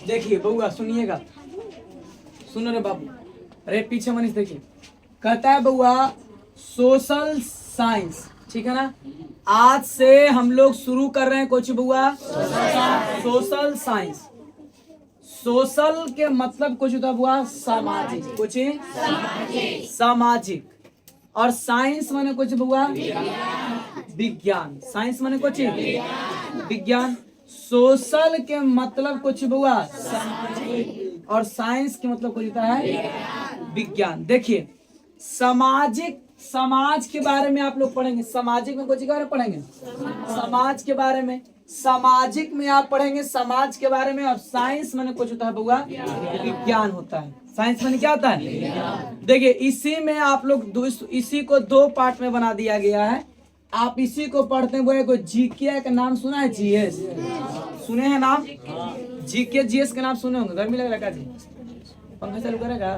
देखिए बउआ सुनिएगा, सुनो रे बाबू, अरे पीछे मनीष देखिए, कहता है बउआ सोशल साइंस, ठीक है ना। आज से हम लोग शुरू कर रहे हैं कुछ बउआ सोशल साइंस। सोशल के मतलब कुछ होता है बुआ सामाजिक, कुछ सामाजिक, और साइंस माने कुछ बुआ विज्ञान। साइंस माने कुछ विज्ञान। सोशल के मतलब कुछ बुआ सामाजिक, और साइंस के मतलब कुछ होता है विज्ञान। देखिए सामाजिक, समाज के बारे में आप लोग पढ़ेंगे। सामाजिक में कुछ के बारे में पढ़ेंगे, समाज के बारे में। सामाजिक में आप पढ़ेंगे समाज के बारे में, और साइंस में कुछ होता है बुआ विज्ञान होता है। साइंस में क्या होता है, देखिए इसी में आप लोग इसी को दो पार्ट में बना दिया गया है। आप इसी को पढ़ते हैं, वो जीके का नाम सुना है, जीएस सुने हैं नाम, जीके जीएस का नाम सुने होंगे। गर्मी लग रहा है जी, पंखा चालू करेगा।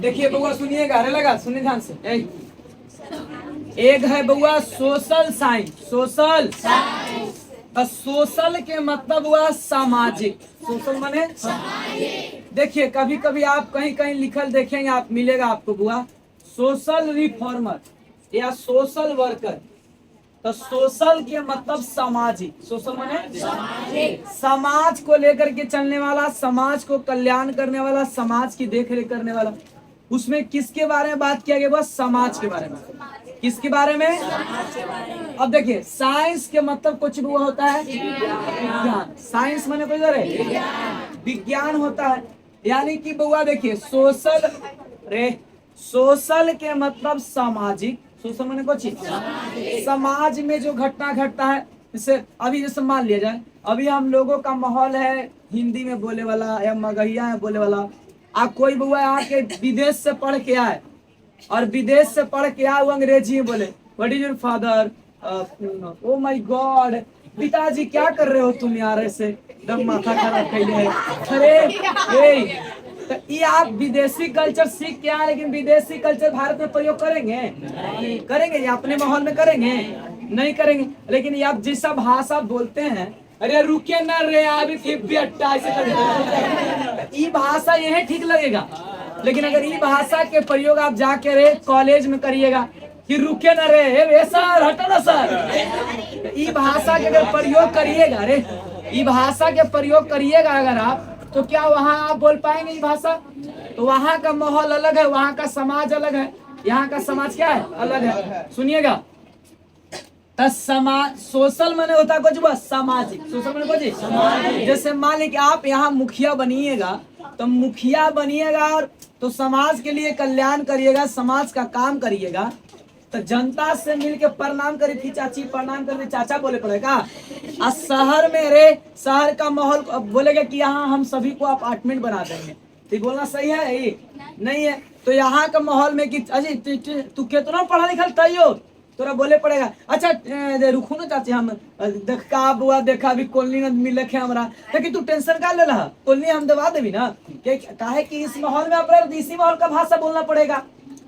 देखिए बउआ सुनिएगा, अरे लगा सुनिए ध्यान से। एक है बउआ social science, social science. Social के मतलब हुआ सामाजिक, सोशल माने देखिए कभी कभी आप कहीं कहीं लिखल देखेंगे, आप मिलेगा आपको बुआ सोशल रिफॉर्मर या सोशल वर्कर। तो सोशल के मतलब सामाजिक, सोशल माने समाज को लेकर के चलने वाला, समाज को कल्याण करने वाला, समाज की देख रेख करने वाला। उसमें किसके बारे में बात किया गया, बस समाज के बारे में। किसके बारे में, अब देखिए साइंस के मतलब कुछ भी होता है विज्ञान। साइंस माने कोई विज्ञान होता है। यानी कि बुआ देखिए सोशल, रे सोशल के मतलब सामाजिक, सोशल माने कुछ समाज में जो घटना घटता है। जैसे अभी जैसे मान लिया जाए, अभी हम लोगों का माहौल है हिंदी में बोले वाला या मगहिया में बोले वाला। आप कोई बुआ आके विदेश से पढ़ के आए, और विदेश से पढ़ के आए वो अंग्रेजी में बोले, what is your father, oh my God, पिताजी क्या कर रहे हो तुम यार, ऐसे एकदम माथा खराब कैले है। अरे तो ये आप विदेशी कल्चर सीख के आए, लेकिन विदेशी कल्चर भारत में प्रयोग करेंगे, करेंगे या अपने माहौल में करेंगे, नहीं करेंगे। लेकिन ये आप जैसा भाषा बोलते हैं, अरे रुके ना रे अभी ये भाषा यही ठीक लगेगा। लेकिन अगर ये भाषा के प्रयोग आप जाके रे कॉलेज में करिएगा कि रुके ना रे सर हटो ना सर, ये भाषा के अगर प्रयोग करिएगा, रे ये भाषा के प्रयोग करिएगा अगर आप, तो क्या वहाँ आप बोल पाएंगे ये भाषा? तो वहाँ का माहौल अलग है, वहाँ का समाज अलग है, यहाँ का समाज क्या है, अलग है। सुनिएगा समाज, सोशल माने होता कुछ बस सामाजिक, सोशल माने कुछ जैसे मान लीजिए कि आप यहाँ मुखिया बनिएगा, तो मुखिया बनिएगा और तो समाज के लिए कल्याण करिएगा, समाज का काम करिएगा, तो जनता से मिलके प्रणाम करी थी चाची, प्रणाम करके चाचा बोले पड़ेगा। और शहर में रे शहर का माहौल बोलेगा कि यहाँ हम सभी को अपार्टमेंट बना देंगे, तो बोलना सही है? ये नहीं है। तो यहाँ का माहौल में कि अजी तू कितना पढ़ा लिखा तैयो तोरा बोले पड़ेगा, अच्छा रुको ना चाची हम देख का बुआ देखा अभी कॉलोनी में मिले खे हमरा, लेकिन तू टेंशन का ले रहा, कॉलोनी हम दबा देवी ना, काहे कि इस माहौल में अपना इसी माहौल का भाषा बोलना पड़ेगा,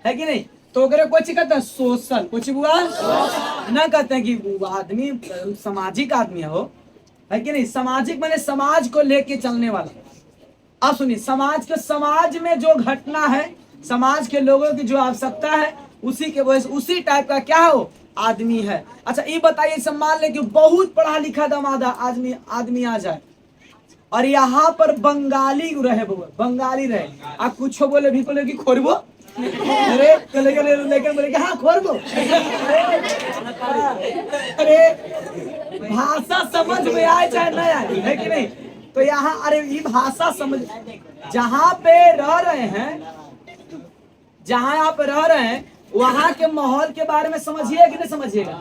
है कि नहीं? तो अगर कुछ कहते हैं सोशल, कुछ बुआ ना कहते हैं कि आदमी सामाजिक आदमी हो, है कि नहीं? सामाजिक माने समाज को लेके चलने वाला। अब सुनिए समाज के, समाज में जो घटना है, समाज के लोगों की जो आवश्यकता है, उसी के वजह से उसी टाइप का क्या हो आदमी है। अच्छा ये बताइए, सम्मान ले कि बहुत पढ़ा लिखा दमादा आदमी आ जाए और यहाँ पर बंगाली रहे, बंगाली रहे, आप कुछ बोले भी बोले कि खोरबो, अरे लेकिन बोले कि हाँ खोरबो, अरे भाषा समझ में आए चाहे न आए, है कि नहीं? तो यहाँ अरे ये भाषा समझ, जहाँ पे रह रहे हैं, जहाँ आप रह रहे हैं वहाँ के माहौल के बारे में समझिए कि नहीं समझिएगा?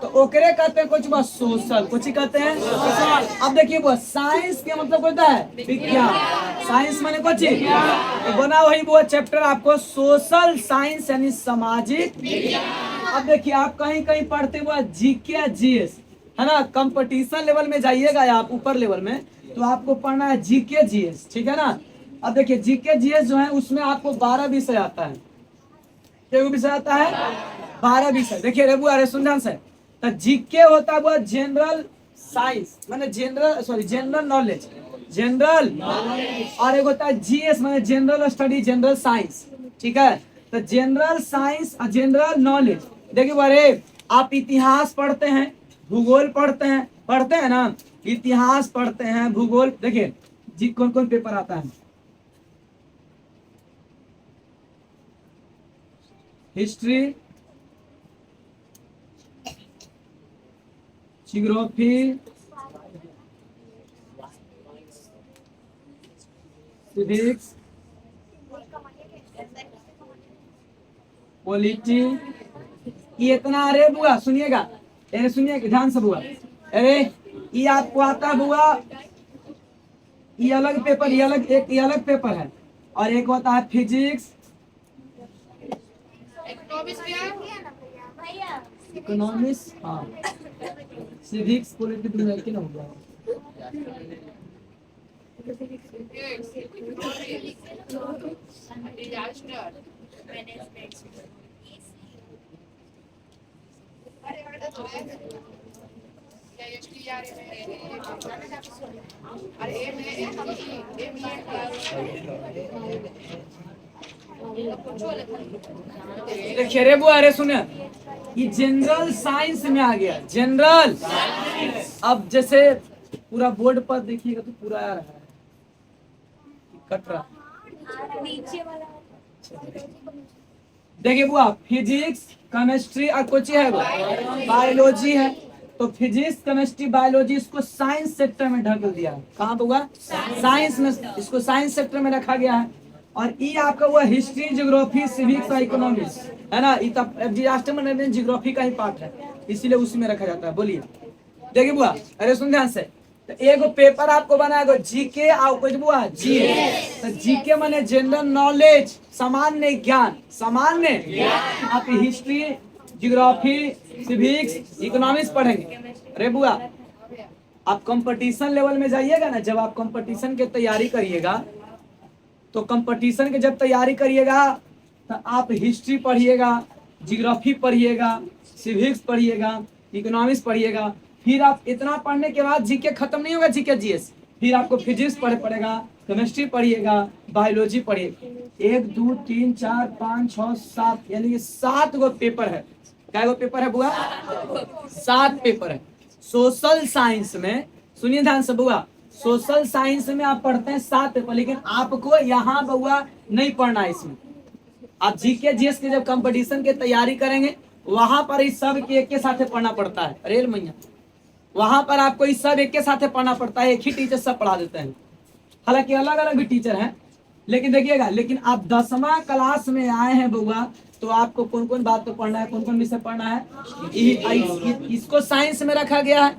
तो ओकरे कहते हैं कुछ बस सोशल, कुछ ही कहते हैं सोशल। अब देखिए वो साइंस के मतलब होता है विज्ञान, साइंस माने कुछ तो बना वही वो चैप्टर आपको सोशल साइंस यानी सामाजिक। अब देखिए आप कहीं कहीं पढ़ते हुआ जीके जीएस, है ना? कंपटीशन लेवल में जाइएगा आप ऊपर लेवल में, तो आपको पढ़ना है जीके जीएस, ठीक है ना? अब देखिए जीके जीएस जो है उसमें आपको 12 विषय आता है। क्या विषय आता है? 12 विषय। देखिए रे बुआ रे सुन ध्यान से। तो जीके होता है वो जनरल साइंस माने जनरल नॉलेज, जनरल नॉलेज। और एक होता है जीएस माने जनरल स्टडी, जनरल साइंस। ठीक है, तो जनरल साइंस और जनरल नॉलेज। देखिए बारे आप इतिहास पढ़ते हैं, भूगोल पढ़ते हैं ना, इतिहास पढ़ते हैं, भूगोल। देखिए जी कौन कौन पेपर आता है? History, geography, civics, polity. ये इतना। अरे बुआ सुनिएगा, अरे सुनिए ध्यान से बुआ। अरे ये आपको आता है बुआ, ये अलग पेपर, ये अलग पेपर है। और एक होता है फिजिक्स, इकोनॉमिक्स, हाँ, सिविक्स, पॉलिटिकल के ना हो गया। देखिए रे बुआ अरे सुनिए, ये जनरल साइंस में आ गया, जनरल। अब जैसे पूरा बोर्ड पर देखिएगा तो पूरा आ रहा है, कट रहा। देखिए बुआ फिजिक्स, केमिस्ट्री और कुछ है वो बायोलॉजी है। तो फिजिक्स, केमिस्ट्री, बायोलॉजी इसको साइंस सेक्टर में ढक दिया है। कहाँ होगा? साइंस में, इसको साइंस सेक्टर में रखा गया है। और ये आपका वो हिस्ट्री, ज्योग्राफी, सिविक्स और इकोनॉमिक्स है ना, डिजास्टर मैनेजमेंट ज्योग्राफी का ही पार्ट है, इसीलिए उसी में रखा जाता है। बोलिए देखिए बुआ अरे सुन ध्यान से। तो एक पेपर आपको बनाएगा जीके और कुछ बुआ जीएस। तो जीके माने जनरल नॉलेज, सामान्य ज्ञान, सामान्य ज्ञान। आप हिस्ट्री, ज्योग्राफी, सिविक्स, इकोनॉमिक्स पढ़ेंगे। अरे बुआ आप कंपटीशन लेवल में जाइएगा ना, जब आप कंपटीशन की तैयारी करिएगा, तो कंपटीशन की जब तैयारी करिएगा तो आप हिस्ट्री पढ़िएगा, ज्योग्राफी पढ़िएगा, सिविक्स पढ़िएगा, इकोनॉमिक्स पढ़िएगा। फिर आप इतना पढ़ने के बाद जीके खत्म नहीं होगा, जीके जीएस, फिर आपको फिजिक्स पढ़ेगा, केमिस्ट्री पढ़िएगा, बायोलॉजी पढ़िएगा। 1 2 3 4 5 6 7 यानी कि 7 गो पेपर है। क्या गो पेपर है बुआ? 7 पेपर है। सोशल साइंस में सुनिए ध्यान से बुआ, सोशल साइंस में आप पढ़ते हैं 7 पेपर, लेकिन आपको यहाँ बुआ नहीं पढ़ना है। इसमें आप जीके जीएस के जब कंपटीशन की तैयारी करेंगे, वहां पर इस सब के एक के साथ पढ़ना पड़ता है। अरे मैया वहां पर आपको इस सब एक के साथ पढ़ना पड़ता है, एक ही टीचर सब पढ़ा देते हैं। हालांकि अलग अलग भी टीचर हैं, लेकिन देखिएगा, लेकिन आप 10वां क्लास में आए हैं बुआ, तो आपको कौन कौन बात तो पढ़ना है, कौन कौन विषय पढ़ना है। इसको साइंस में रखा गया है,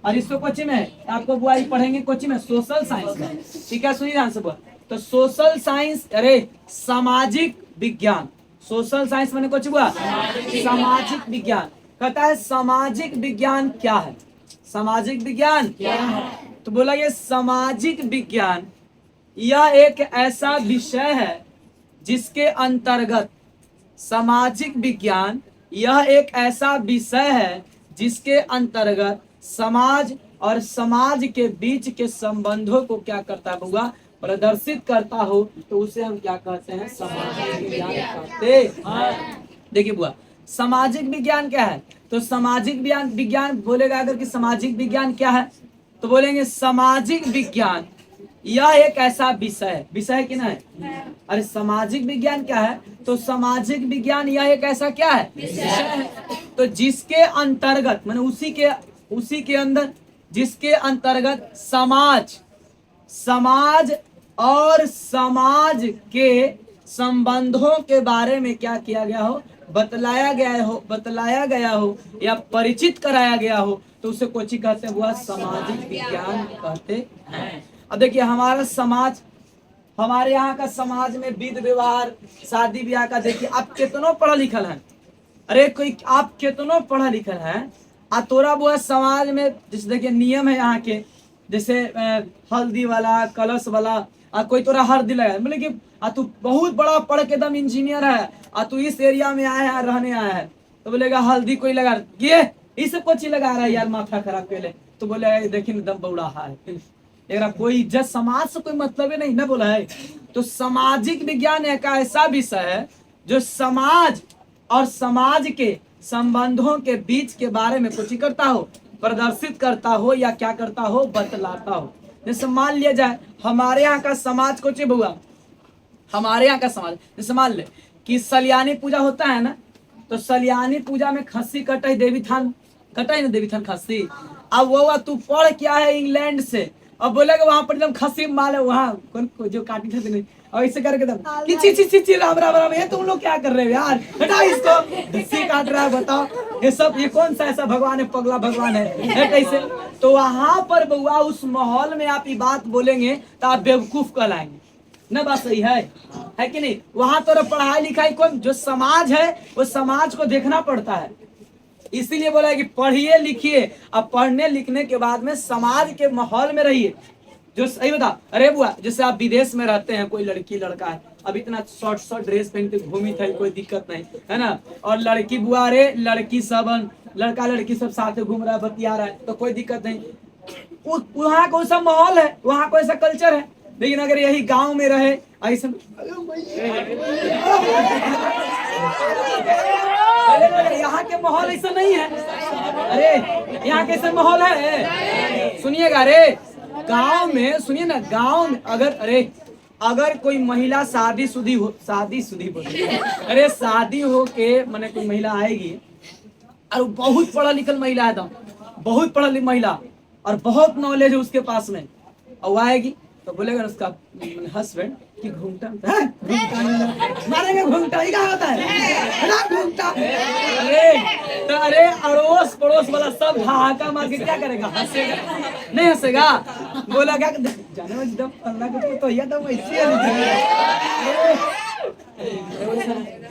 और इसको कोचिंग में आपको बुआ पढ़ेंगे, कोचिंग में सोशल साइंस में। ठीक है, सुनिए ध्यान से बुआ। तो सोशल साइंस, अरे सामाजिक विज्ञान, सोशल साइंस मैंने कुछ हुआ सामाजिक विज्ञान। कहता है सामाजिक विज्ञान क्या है? सामाजिक विज्ञान क्या है? तो बोला ये सामाजिक विज्ञान यह एक ऐसा विषय है जिसके अंतर्गत, सामाजिक विज्ञान यह एक ऐसा विषय है जिसके अंतर्गत समाज और समाज के बीच के संबंधों को क्या करता है बुआ? प्रदर्शित करता हो, तो उसे हम क्या कहते हैं? सामाजिक विज्ञान कहते हैं। देखिए बुआ सामाजिक विज्ञान क्या है? तो सामाजिक विज्ञान बोलेगा अगर कि सामाजिक विज्ञान क्या है, तो बोलेंगे सामाजिक विज्ञान यह एक ऐसा विषय है, विषय कि ना है? अरे सामाजिक विज्ञान क्या है? तो सामाजिक विज्ञान यह एक ऐसा क्या है? विषय है। तो जिसके अंतर्गत माने उसी के अंदर, जिसके अंतर्गत समाज और समाज के संबंधों के बारे में क्या किया गया हो? बतलाया गया हो या परिचित कराया गया हो, तो उसे कोची कहते हैं? वह सामाजिक विज्ञान कहते हैं। अब देखिए हमारा समाज, हमारे यहाँ का समाज में विधि व्यवहार, शादी ब्याह का, देखिए आप कितनों पढ़ा लिखल हैं। अरे कोई आप कितनों पढ़ा लिखल हैं, आ तोरा वो समाज में जैसे देखिए नियम है यहाँ के, जैसे हल्दी वाला, कलश वाला, कोई तोरा हल्दी लगाए, बोले कि तू बहुत बड़ा पढ़ के एकदम इंजीनियर है तू इस एरिया में आया है रहने आया है, तो बोलेगा हल्दी कोई लगा ये सब को चीज लगा रहा है यार माथा खराब के लिए, तो बोले देखिए एकदम बौड़ा है एक कोई इज्जत समाज से कोई मतलब ही नहीं ना बोला है। तो सामाजिक विज्ञान एक ऐसा विषय है जो समाज और समाज के संबंधों के बीच के बारे में कुछ करता हो, प्रदर्शित करता हो या क्या करता हो, बतलाता हो। जैसे मान लिया जाए हमारे यहाँ का समाज कुछ हुआ, हमारे यहाँ का समाज जैसे मान ले कि सलियानी पूजा होता है ना, तो सलियानी पूजा में खस्सी कटाई देवी थान कटाई ना देवी थान खस्सी। अब वो तू पढ़ क्या है इंग्लैंड से, अब बोलेगा वहां पर एकदम खस्सी माल है वहाँ कौन जो काटी थे नहीं, और ऐसे करके दम ची राम राम राम, ये तुम लोग क्या कर रहे हो यार, हटा इसको, खस्सी काट रहा है बताओ, ये सब ये कौन सा ऐसा भगवान है, पगला भगवान है कैसे। तो वहां पर बउआ उस माहौल में आप ये बात बोलेंगे तो आप बेवकूफ कहलाएंगे ना, बात सही है कि नहीं। वहां तो पढ़ाई लिखाई कौन, जो समाज है वो समाज को देखना पड़ता है, इसीलिए बोला है कि पढ़िए लिखिए, अब पढ़ने लिखने के बाद में समाज के माहौल में रहिए। जो सही बता, अरे बुआ जैसे आप विदेश में रहते हैं, कोई लड़की लड़का है, अब इतना शॉर्ट ड्रेस पहन के घूमी था, कोई दिक्कत नहीं है ना, और लड़की बुआ रे लड़की सब लड़का लड़की सब साथ घूम रहा है, बतिया रहा है, तो कोई दिक्कत नहीं। वहाँ कौन सा माहौल है, वहाँ कौन सा कल्चर है। लेकिन अगर यही गांव में रहे ऐसे यहाँ के माहौल ऐसा नहीं है, अरे यहाँ कैसे माहौल है, सुनिएगा रे गांव में, सुनिए ना गांव में अगर कोई महिला शादी बोले, अरे शादी हो के मैंने कोई महिला आएगी और बहुत पढ़ा लिखल महिला है, तो बहुत पढ़ा लिखी महिला और बहुत नॉलेज है उसके पास में, और आएगी तो बोलेगा उसका हस्बैंड कि घूमटा मारेंगे, घूमटा ही क्या होता है घूमटा, अरे अड़ोस पड़ोस वाला सब हाहाकार मार के क्या करेगा, हंसेगा नहीं हंसेगा, बोला क्या जाने में जब अल्लाह को तो यह दम ऐसे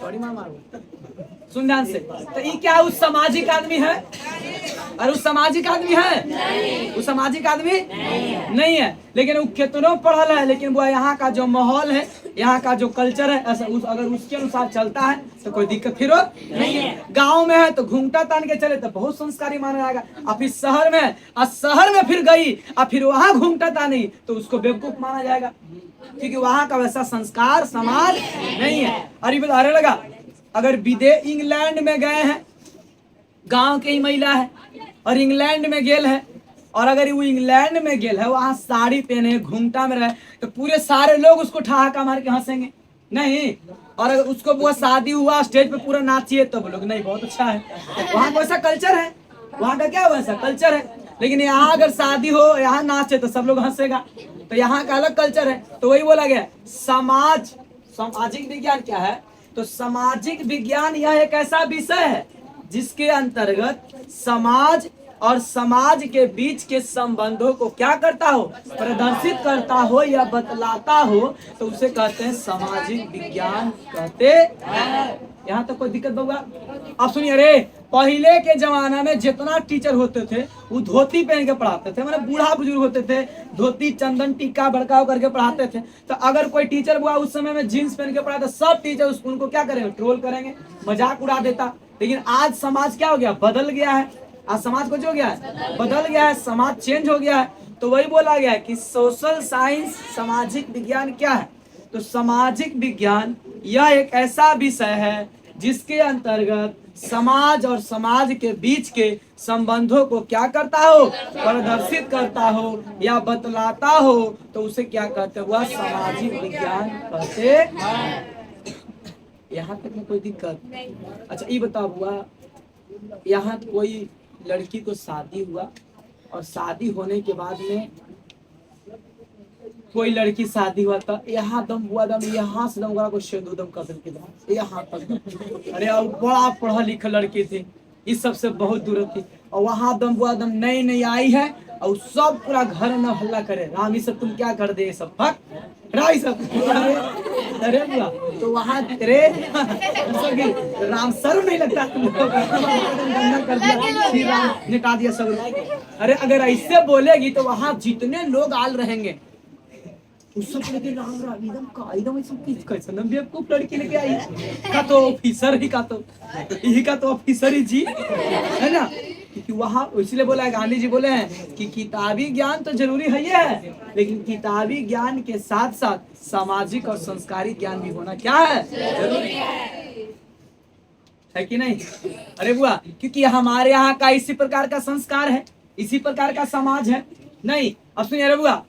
बड़ी मार मारो सुन ध्यान से। तो ये क्या उस सामाजिक आदमी है, और उस सामाजिक आदमी है, उस सामाजिक आदमी नहीं है, लेकिन वो कितनों पढ़ल है, लेकिन वो यहाँ का जो माहौल है, यहाँ का जो कल्चर है, ऐसा अगर उसके अनुसार चलता है तो कोई दिक्कत फिर नहीं है। गांव में है तो घूमटा तान के चले तो बहुत संस्कारी माना जाएगा, और फिर शहर में है और शहर में फिर गई और फिर वहां घूमटा तानी तो उसको बेवकूफ माना जाएगा, क्योंकि वहां का वैसा संस्कार समाज नहीं है। अरे बता लगा अगर विदेश इंग्लैंड में गए हैं, गांव के ही महिला है और इंग्लैंड में गेल है, और अगर वो इंग्लैंड में गेल है वहां साड़ी पहने घूमटा में रहे तो पूरे सारे लोग उसको ठहाका मार के हंसेंगे नहीं, और अगर उसको वो शादी हुआ स्टेज पे पूरा नाचिए तो लोग नहीं बहुत अच्छा है, वहाँ वैसा कल्चर है, वहाँ का क्या वैसा कल्चर है। लेकिन यहाँ अगर शादी हो यहाँ नाचे तो सब लोग हंसेगा, तो यहाँ का अलग कल्चर है। तो वही बोला गया सामाजिक विज्ञान क्या है, तो सामाजिक विज्ञान यह एक ऐसा विषय है जिसके अंतर्गत समाज और समाज के बीच के संबंधों को क्या करता हो, प्रदर्शित करता हो या बतलाता हो, तो उसे कहते हैं सामाजिक विज्ञान कहते हैं। यहाँ तक कोई दिक्कत होगा। अब सुनिए, अरे पहले के जमाना में जितना टीचर होते थे वो धोती पहन के पढ़ाते थे, मतलब बूढ़ा बुजुर्ग होते थे, धोती चंदन टीका भड़काव करके पढ़ाते थे। तो अगर कोई टीचर हुआ उस समय में जीन्स पहन के पढ़ाता, सब टीचर उनको क्या करेंगे, ट्रोल करेंगे, मजाक उड़ा देता। लेकिन आज समाज क्या हो गया, बदल गया है। आज समाज कुछ हो गया है, बदल गया है, समाज चेंज हो गया है। तो वही बोला गया है कि सोशल साइंस सामाजिक विज्ञान क्या है, तो सामाजिक विज्ञान यह एक ऐसा विषय है जिसके अंतर्गत समाज और समाज के बीच के संबंधों को क्या करता हो, प्रदर्शित करता हो या बतलाता हो, तो उसे क्या कहते हैं, वह सामाजिक विज्ञान कहते हैं। यहाँ तक में कोई दिक्कत? अच्छा ये बताओ हुआ, यहाँ कोई लड़की को शादी हुआ और शादी होने के बाद में कोई लड़की शादी हुआ था, यहाँ दम हुआ दम, यहाँ से दम को शेदो दम कर के दम यहाँ तक। अरे और बड़ा पढ़ा लिखा लड़की थी, इस सबसे बहुत दूर थी, और वहाँ दम हुआ दम नई नई आई है और सब पूरा घर न हल्ला करे, रामी सब तुम क्या कर दे सब भक राई सब। अरे बुआ तो वहाँ रे राम शर्म नहीं लगता तुम कर दिया, राम निटा दिया सब। अरे अगर ऐसे बोलेगी तो वहाँ जितने लोग आल रहेंगे उससे लेके राम राम एकदम का एकदम ऐसे कैसे ना बेवकूफ लड़की लेके आई का तो ऑफिसर ही का तो यही का तो ऑफिसर ही जी है ना। क्योंकि वहाँ इसलिए बोला है, गांधी जी बोले हैं कि किताबी ज्ञान तो जरूरी है लेकिन किताबी ज्ञान के साथ साथ सामाजिक और संस्कारी ज्ञान भी होना क्या है, जरूरी है कि नहीं। अरे बुआ, क्योंकि हमारे यहाँ का इसी प्रकार का संस्कार है, इसी प्रकार का समाज है। नहीं अब सुनिए अरे बुआ,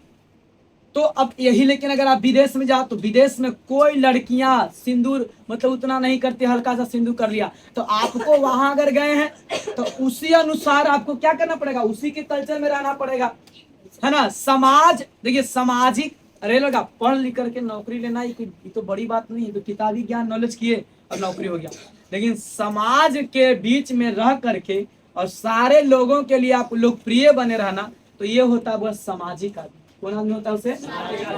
तो अब यही, लेकिन अगर आप विदेश में जाओ तो विदेश में कोई लड़कियां सिंदूर मतलब उतना नहीं करती, हल्का सा सिंदूर कर लिया। तो आपको वहां अगर गए हैं तो उसी अनुसार आपको क्या करना पड़ेगा, उसी के कल्चर में रहना पड़ेगा, है ना। समाज देखिए सामाजिक, अरे लगा पढ़ लिख करके नौकरी लेना ये तो बड़ी बात नहीं है, तो किताबी ज्ञान नॉलेज किए और नौकरी हो गया। लेकिन समाज के बीच में रह करके और सारे लोगों के लिए आप लोकप्रिय बने रहना, तो ये होता है वह सामाजिक आदमी। कौन आदमी होता है उसे,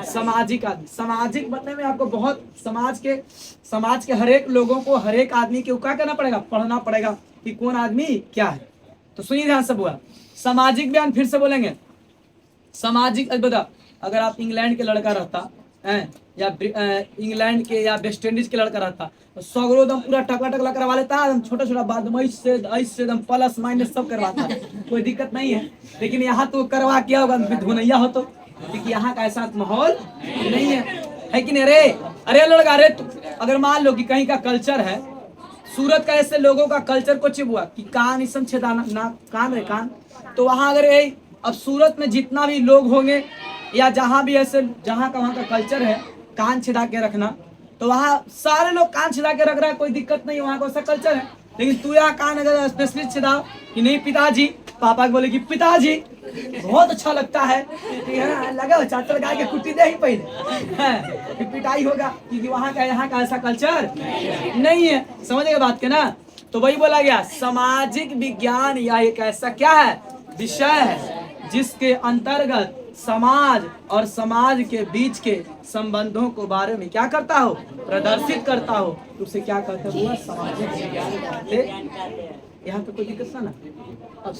सामाजिक आदमी। सामाजिक बनने में आपको बहुत समाज के हर एक लोगों को, हर एक आदमी के क्या करना पड़ेगा, पढ़ना पड़ेगा कि कौन आदमी क्या है। तो सुनिए ध्यान से बुआ, सामाजिक बयान फिर से बोलेंगे। सामाजिक बता, अगर आप इंग्लैंड के लड़का रहता है या इंग्लैंड के या वेस्ट इंडीज के लड़का रहता तो सगरो एकदम पूरा टकला टकला करवा लेता, एकदम छोटा छोटा बात से एकदम प्लस माइनस सब करवाता, कोई दिक्कत नहीं है। लेकिन यहाँ तो करवा क्या होगा, धुनैया हो तो, क्योंकि यहाँ का ऐसा माहौल नहीं है कि नहीं। अरे लड़का, अरे अगर मान लो कि कहीं का कल्चर है, सूरत का ऐसे लोगों का कल्चर कुछ हुआ कि कान इसम छेदाना ना, कान रे कान, तो वहां अगर अब सूरत में जितना भी लोग होंगे या जहां भी ऐसे जहां का वहां का कल्चर है कान छिदा के रखना, तो वहां सारे लोग कान छिदा के रख रहा है, कोई दिक्कत नहीं, वहां का ऐसा कल्चर है। लेकिन तू यहाँ कान अगर स्पेशलिस्ट छिदाओ कि नहीं पिताजी, पापा को बोले कि पिताजी बहुत अच्छा लगता है, लगा चाचा लगा के कुट्टी दे ही पहले पिटाई होगा, क्योंकि वहां का यहाँ का ऐसा कल्चर नहीं है। समझेगा बात के ना। तो वही बोला गया सामाजिक विज्ञान या एक ऐसा क्या है, विषय है जिसके अंतर्गत समाज और समाज के बीच के संबंधों को बारे में क्या करता हो, प्रदर्शित करता हो, तो उसे क्या कहते हैं, सामाजिक विज्ञान कहते हैं। यहाँ पे कोई दिक्कत ना। अब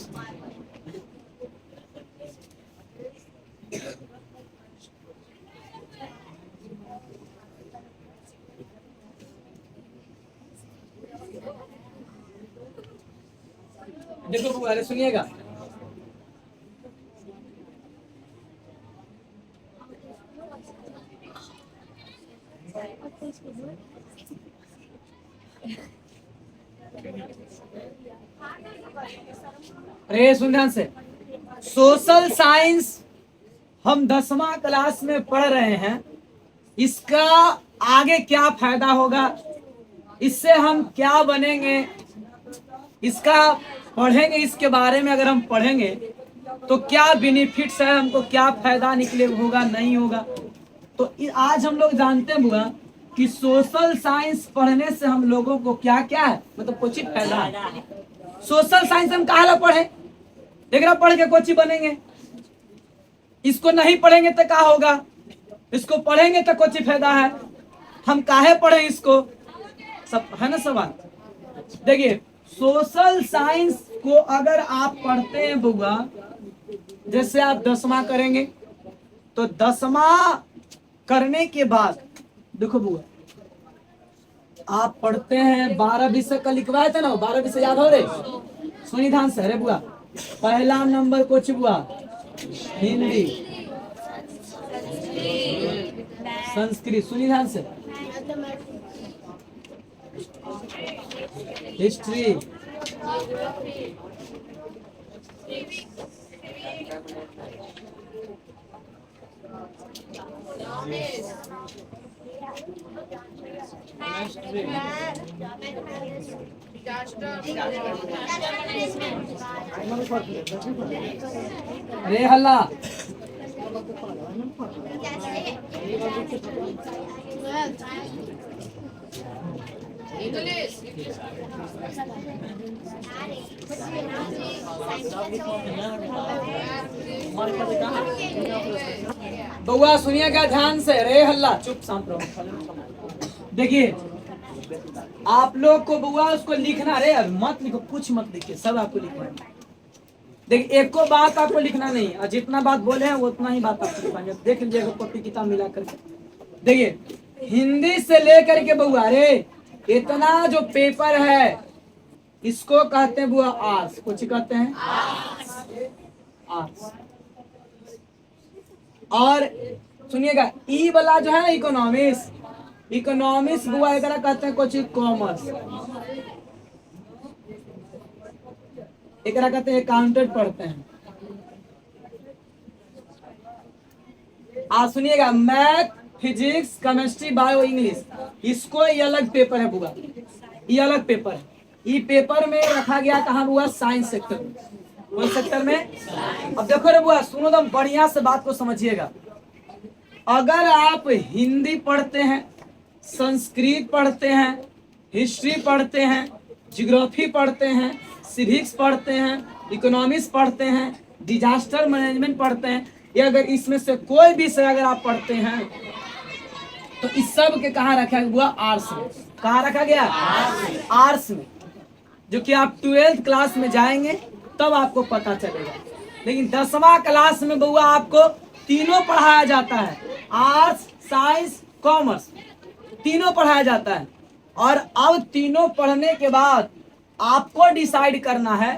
देखो अरे सुनिएगा, अरे सुन ध्यान से, सोशल साइंस हम 10वां क्लास में पढ़ रहे हैं, इसका आगे क्या फायदा होगा, इससे हम क्या बनेंगे, इसका पढ़ेंगे, इसके बारे में अगर हम पढ़ेंगे तो क्या बेनिफिट्स है, हमको क्या फायदा निकले होगा नहीं होगा। तो आज हम लोग जानते हैं बुआ कि सोशल साइंस पढ़ने से हम लोगों को क्या क्या है, मतलब कुछ फायदा है। सोशल साइंस हम कहाँ पढ़े, देख रहा पढ़ के कुछ बनेंगे, इसको नहीं पढ़ेंगे तो क्या होगा, इसको पढ़ेंगे तो कुछ फायदा है, हम काहे पढ़े इसको, सब है ना सवाल। देखिए सोशल साइंस को अगर आप पढ़ते हैं बुआ, जैसे आप 10वां करेंगे तो 10वां करने के बाद देखो बुआ, आप पढ़ते हैं 12 विषय का लिखवाए थे ना, 12 विषय याद हो रहे, सुनी ध्यान से। अरे बुआ पहला नंबर कुछ बुआ हिंदी, संस्कृत, सुनी ध्यान से, हिस्ट्री, अरे हल्ला, बउआ सुनिएगा ध्यान से, रे हल्ला चुप शांत रहो। देखिए आप लोग को बउआ उसको लिखना, रे मत लिखो, कुछ मत लिखिए, सब आपको लिखना है। देखिए एक को बात आपको लिखना नहीं है और जितना बात बोले हैं उतना ही बात आपको लिखना है। देख लीजिएगा कॉपी किताब मिला करके। देखिए हिंदी से लेकर के बुआ रे इतना जो पेपर है इसको कहते हैं बुआ आर्ट्स। कुछ कहते हैं आर्ट्स। और सुनिएगा ई वाला जो है ना इकोनॉमिक्स, इकोनॉमिक्स बुआ एक कहते हैं कुछ कॉमर्स, एक कहते हैं अकाउंटेंट पढ़ते हैं। आज सुनिएगा math, physics, chemistry, bio, English, इसको ये अलग पेपर है बुआ, ये अलग पेपर है। ये पेपर में रखा गया कहाँ बुआ? साइंस सेक्टर में। कौन सेक्टर में? अब देखो रे बुआ सुनो तो बढ़िया से बात को समझिएगा। अगर आप हिंदी पढ़ते हैं, संस्कृत पढ़ते हैं, हिस्ट्री पढ़ते हैं, ज्योग्राफी पढ़ते हैं, सिविक्स पढ़ते हैं, इकोनॉमिक्स पढ़ते हैं, डिजास्टर मैनेजमेंट पढ़ते हैं, ये अगर इसमें से कोई भी विषय अगर आप पढ़ते हैं तो इस सब के कहाँ रखा हुआ? आर्ट्स में। कहाँ रखा गया? आर्ट्स में। जो कि आप 12th क्लास में जाएंगे तब आपको पता चलेगा। लेकिन 10वां क्लास में बउआ आपको तीनों पढ़ाया जाता है, आर्ट्स, साइंस, कॉमर्स, तीनों पढ़ाया जाता है। और अब तीनों पढ़ने के बाद आपको डिसाइड करना है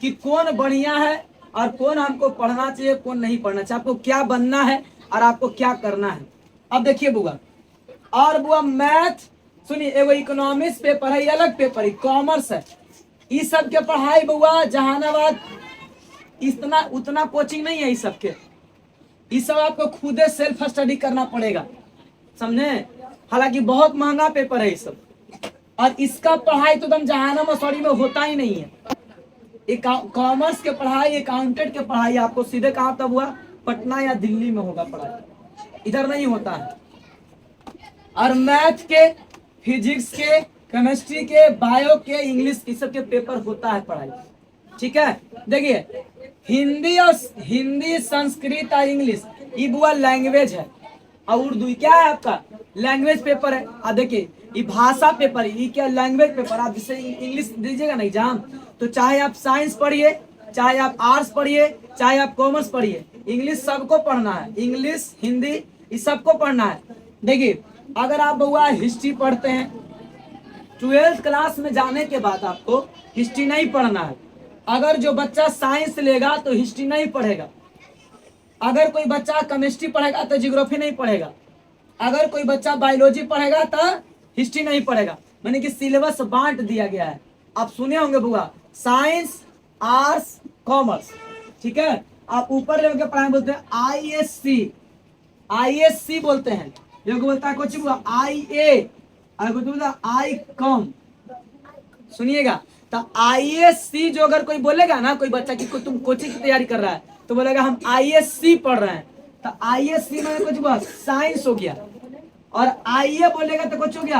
कि कौन बढ़िया है और कौन हमको पढ़ना चाहिए, कौन नहीं पढ़ना चाहिए, आपको क्या बनना है और आपको क्या करना है। अब देखिए बुआ, और बुआ मैथ सुनिए, एगो इकोनॉमिक्स पेपर है, अलग पेपर है, कॉमर्स है। इस सब के पढ़ाई बुआ जहानाबाद इतना उतना कोचिंग नहीं है इस सब के, इस सब आपको खुद सेल्फ स्टडी करना पड़ेगा, समझे। हालांकि बहुत महंगा पेपर है ये सब, और इसका पढ़ाई तो एकदम जहाना मसौड़ी में होता ही नहीं है। कॉमर्स के पढ़ाई, अकाउंटेंट के पढ़ाई आपको सीधे कहाँ तब हुआ? पटना या दिल्ली में होगा पढ़ाई, इधर नहीं होता है। और मैथ के, फिजिक्स के, केमिस्ट्री के, बायो के, इंग्लिश, इस सब के पेपर होता है पढ़ाई, ठीक है। देखिए हिंदी, संस्कृत और इंग्लिश ये बुआ लैंग्वेज है, और उर्दू क्या है आपका? लैंग्वेज पेपर है। अब देखिए ये भाषा पेपर है, ये क्या? Language paper. आप जिससे इंग्लिश दीजिएगा ना एग्जाम, तो चाहे आप साइंस पढ़िए, चाहे आप आर्ट्स पढ़िए, चाहे आप कॉमर्स पढ़िए, इंग्लिश सबको पढ़ना है। इंग्लिश, हिंदी, ये सबको पढ़ना है। देखिए अगर आप बुआ हिस्ट्री पढ़ते हैं, 12th क्लास में जाने के बाद आपको हिस्ट्री नहीं पढ़ना है। अगर जो बच्चा साइंस लेगा तो हिस्ट्री नहीं पढ़ेगा, अगर कोई बच्चा केमिस्ट्री पढ़ेगा तो ज्योग्राफी नहीं पढ़ेगा, अगर कोई बच्चा बायोलॉजी पढ़ेगा तो हिस्ट्री नहीं पढ़ेगा। मैंने कि सिलेबस बांट दिया गया है। आप सुने होंगे बुआ साइंस, आर्ट्स, कॉमर्स, ठीक है। आप ऊपर लेवल के पढ़ाई बोलते हैं आईएससी, आईएससी बोलते हैं। ये बोलता है कुछ बुआ आईए, और कुछ बोलता है आई कॉम। सुनिएगा, तो आईएससी जो अगर कोई बोलेगा ना, कोई बच्चा की तुम कोचिंग की तैयारी कर रहा है तो बोलेगा हम आईएससी पढ़ रहे हैं, तो आईएससी में कुछ बुआ साइंस हो गया, और आईए बोलेगा तो कुछ हो गया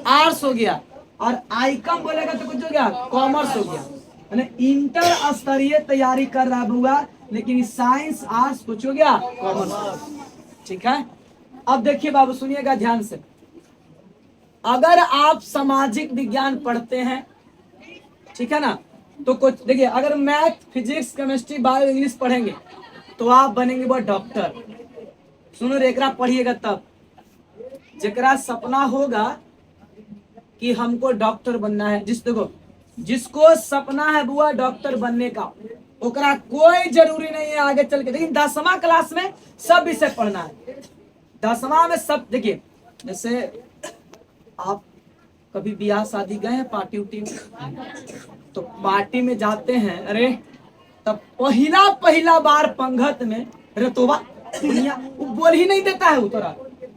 आर्ट्स हो गया, और आईकॉम बोलेगा तो कुछ हो गया कॉमर्स हो गया। इंटर स्तरीय तैयारी कर रहा बुआ, लेकिन साइंस, आर्ट्स कुछ हो गया कॉमर्स, ठीक है। अब देखिए बाबू सुनिएगा ध्यान से, अगर आप सामाजिक विज्ञान पढ़ते हैं, ठीक है ना, तो कुछ देखिए अगर math, physics, chemistry, bio, English पढ़ेंगे तो आप बनेंगे वो डॉक्टर। सुनो रेकरा पढ़िएगा तब, जकरा सपना होगा कि हमको डॉक्टर बनना है, जिसको सपना है बुआ डॉक्टर बनने का, ओकरा कोई जरूरी नहीं है आगे चल के। लेकिन 10वां क्लास में सब विषय पढ़ना है। 10वां में सब, देखिए जैसे आप कभी ब्याह शादी गए हैं पार्टी उटी में, तो पार्टी में जाते हैं, अरे तब पहला बार पंगत में रतोबा दुनिया वो बोल ही नहीं देता है, उतरा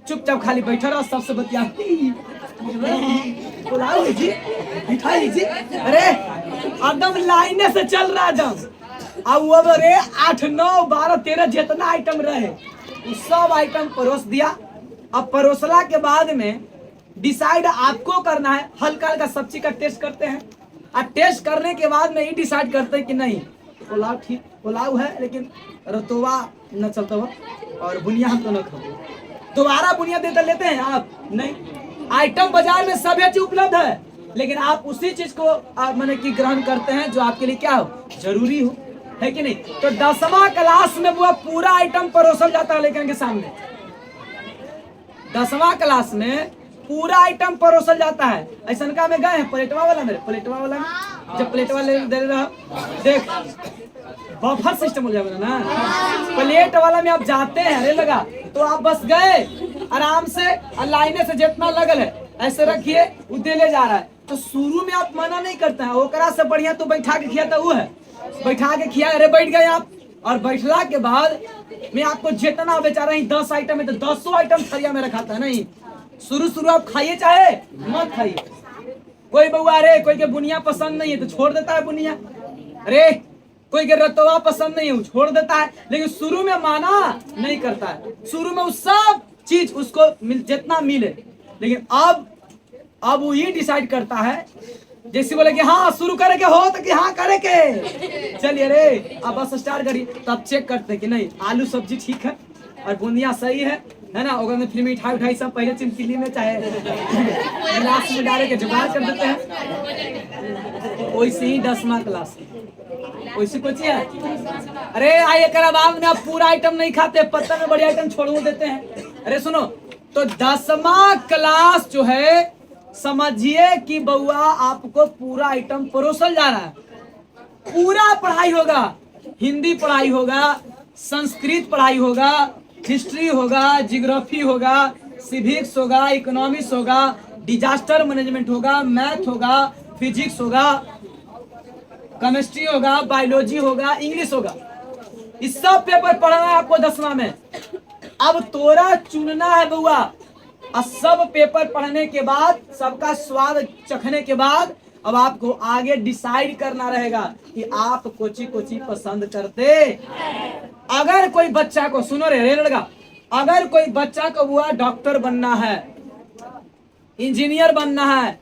चुपचाप खाली बैठा रहा, सबसे बतिया बुलाओ जी, मिठाई लीजिए, अरे एकदम लाइने से चल रहा जब। अब वो अरे 8, 9, 12, 13 जितना आइटम रहे सब आइटम परोस दिया। अब परोसला के बाद में डिसाइड आपको करना है, हल्का हल्का सब्जी का टेस्ट करते हैं, और टेस्ट करने के बाद में ही डिसाइड करते हैं कि नहीं पुलाव ठीक, पुलाव है लेकिन रतोवा न चलता हो और बुनिया हम तो न खाओ, दोबारा बुनिया देते लेते हैं आप नहीं। आइटम बाजार में सब चीज उपलब्ध है, लेकिन आप उसी चीज को मैंने कि ग्रहण करते हैं जो आपके लिए क्या हो, जरूरी हो। है कि नहीं। तो 10वां क्लास में वो पूरा आइटम परोसल जाता है लेकिन के सामने। 10वां क्लास में पूरा आइटम परोसल जाता है। ऐसा का में गए हैं प्लेटवा वाला, मेरे प्लेटवा वाला में जब प्लेटवा ले दे रहा देख बफर सिस्टम हो जाएगा ना। प्लेट वाला में आप जाते हैं अरे लगा तो आप बस गए आराम से लाइने से जितना लगल है ऐसे रखिए वो दे ले जा रहा है। तो शुरू में आप मना नहीं करते हैं, ओकरा से बढ़िया तो बैठा के खिया वो है, बैठा के खिया, अरे बैठ गए आप। और बैठला के बाद मैं आपको जितना बेचारा 10 आइटम है तो 10 आइटम थरिया में रखाता है। नहीं, शुरू आप खाइए चाहे मत खाइए। कोई बउआ अरे कोई के बुनिया पसंद नहीं है तो छोड़ देता है बुनिया, अरे कोई के रतवा पसंद नहीं है वो छोड़ देता है, लेकिन शुरू में माना नहीं करता है। शुरू में उस सब चीज उसको जितना मिले, लेकिन अब वो ये डिसाइड करता है जैसे बोले कि हाँ शुरू करे के हो तो कि हाँ करे के चलिए रे अब बस स्टार्ट करिए। तब चेक करते हैं कि नहीं आलू सब्जी ठीक है और बुंदिया सही है ना। अगर में फिर मिठाई उठाई सब पहले चिमकिली में चाहे गिलास में डाले के जुगाड़ कर देते हैं। वैसे ही 10वां क्लास वैसे कुछ है अरे आइए कर बाद में आप पूरा आइटम नहीं खाते, पत्ता में बड़ी आइटम छोड़ देते हैं। अरे सुनो तो 10वां क्लास जो है समझिए कि बउआ आपको पूरा आइटम परोसल जा रहा है। पूरा पढ़ाई होगा, हिंदी पढ़ाई होगा, संस्कृत पढ़ाई होगा, हिस्ट्री होगा, जियोग्राफी होगा, सिविक्स होगा, इकोनॉमिक्स होगा, डिजास्टर मैनेजमेंट होगा, मैथ होगा, फिजिक्स होगा, केमिस्ट्री होगा, बायोलॉजी होगा, इंग्लिश होगा। इस सब पेपर पढ़ना है आपको 10वां में। अब तोरा चुनना है बउआ, और सब पेपर पढ़ने के बाद सबका स्वाद चखने के बाद अब आपको आगे डिसाइड करना रहेगा कि आप कोची कोची पसंद करते। अगर कोई बच्चा को सुनो रे लड़का, अगर कोई बच्चा को हुआ डॉक्टर बनना है, इंजीनियर बनना है,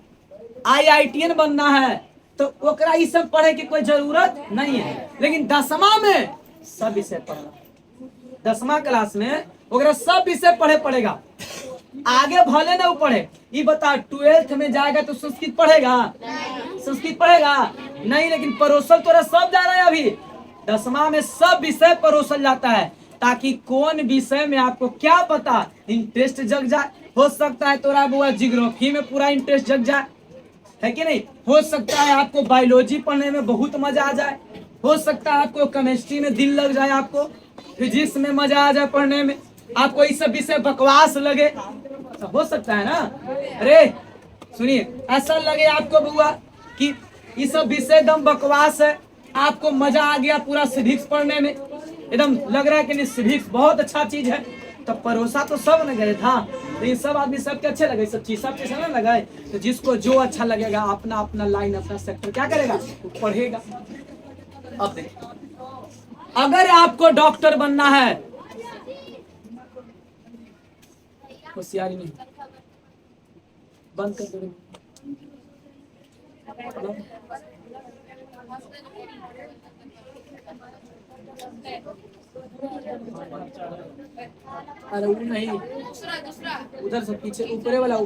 IITN बनना है तो ओकरा ये सब पढ़े की कोई जरूरत नहीं है। लेकिन 10वां में सब विषय पढ़ना, 10वां क्लास में ओकरा सब विषय पढ़ेगा। आगे भले ना वो पढ़े, ये बता 12th में जाएगा तो संस्कृत पढ़ेगा? संस्कृत पढ़ेगा नहीं, लेकिन परोसल तोरा सब जा रहा है। अभी 10वां में सब विषय परोसल जाता है ताकि कौन विषय में आपको क्या पता इंटरेस्ट जग जाए। हो सकता है तोरा बुआ जियोग्राफी में पूरा इंटरेस्ट जग जाए, है कि नहीं। हो सकता है आपको बायोलॉजी पढ़ने में बहुत मजा आ जाए, हो सकता है आपको केमिस्ट्री में दिल लग जाए, आपको फिजिक्स में मजा आ जाए पढ़ने में, आपको ये सब विषय बकवास लगे, हो सकता है ना। अरे सुनिए ऐसा लगे आपको बुआ कि ये सब विषय एकदम बकवास है, आपको मजा आ गया पूरा सिविक्स पढ़ने में, एकदम लग रहा है कि नहीं सिविक्स बहुत अच्छा चीज है, तो परोसा तो सब न गए था। तो ये सब आदमी सबके अच्छे लगे, सब चीज ना लगाए। तो जिसको जो अच्छा लगेगा अपना अपना लाइन अपना सेक्टर क्या करेगा वो पढ़ेगा। अब देखिए अगर आपको डॉक्टर बनना है, होशियारी नहीं बंद कर दो। अरे वो नहीं उधर से पीछे ऊपरे वाला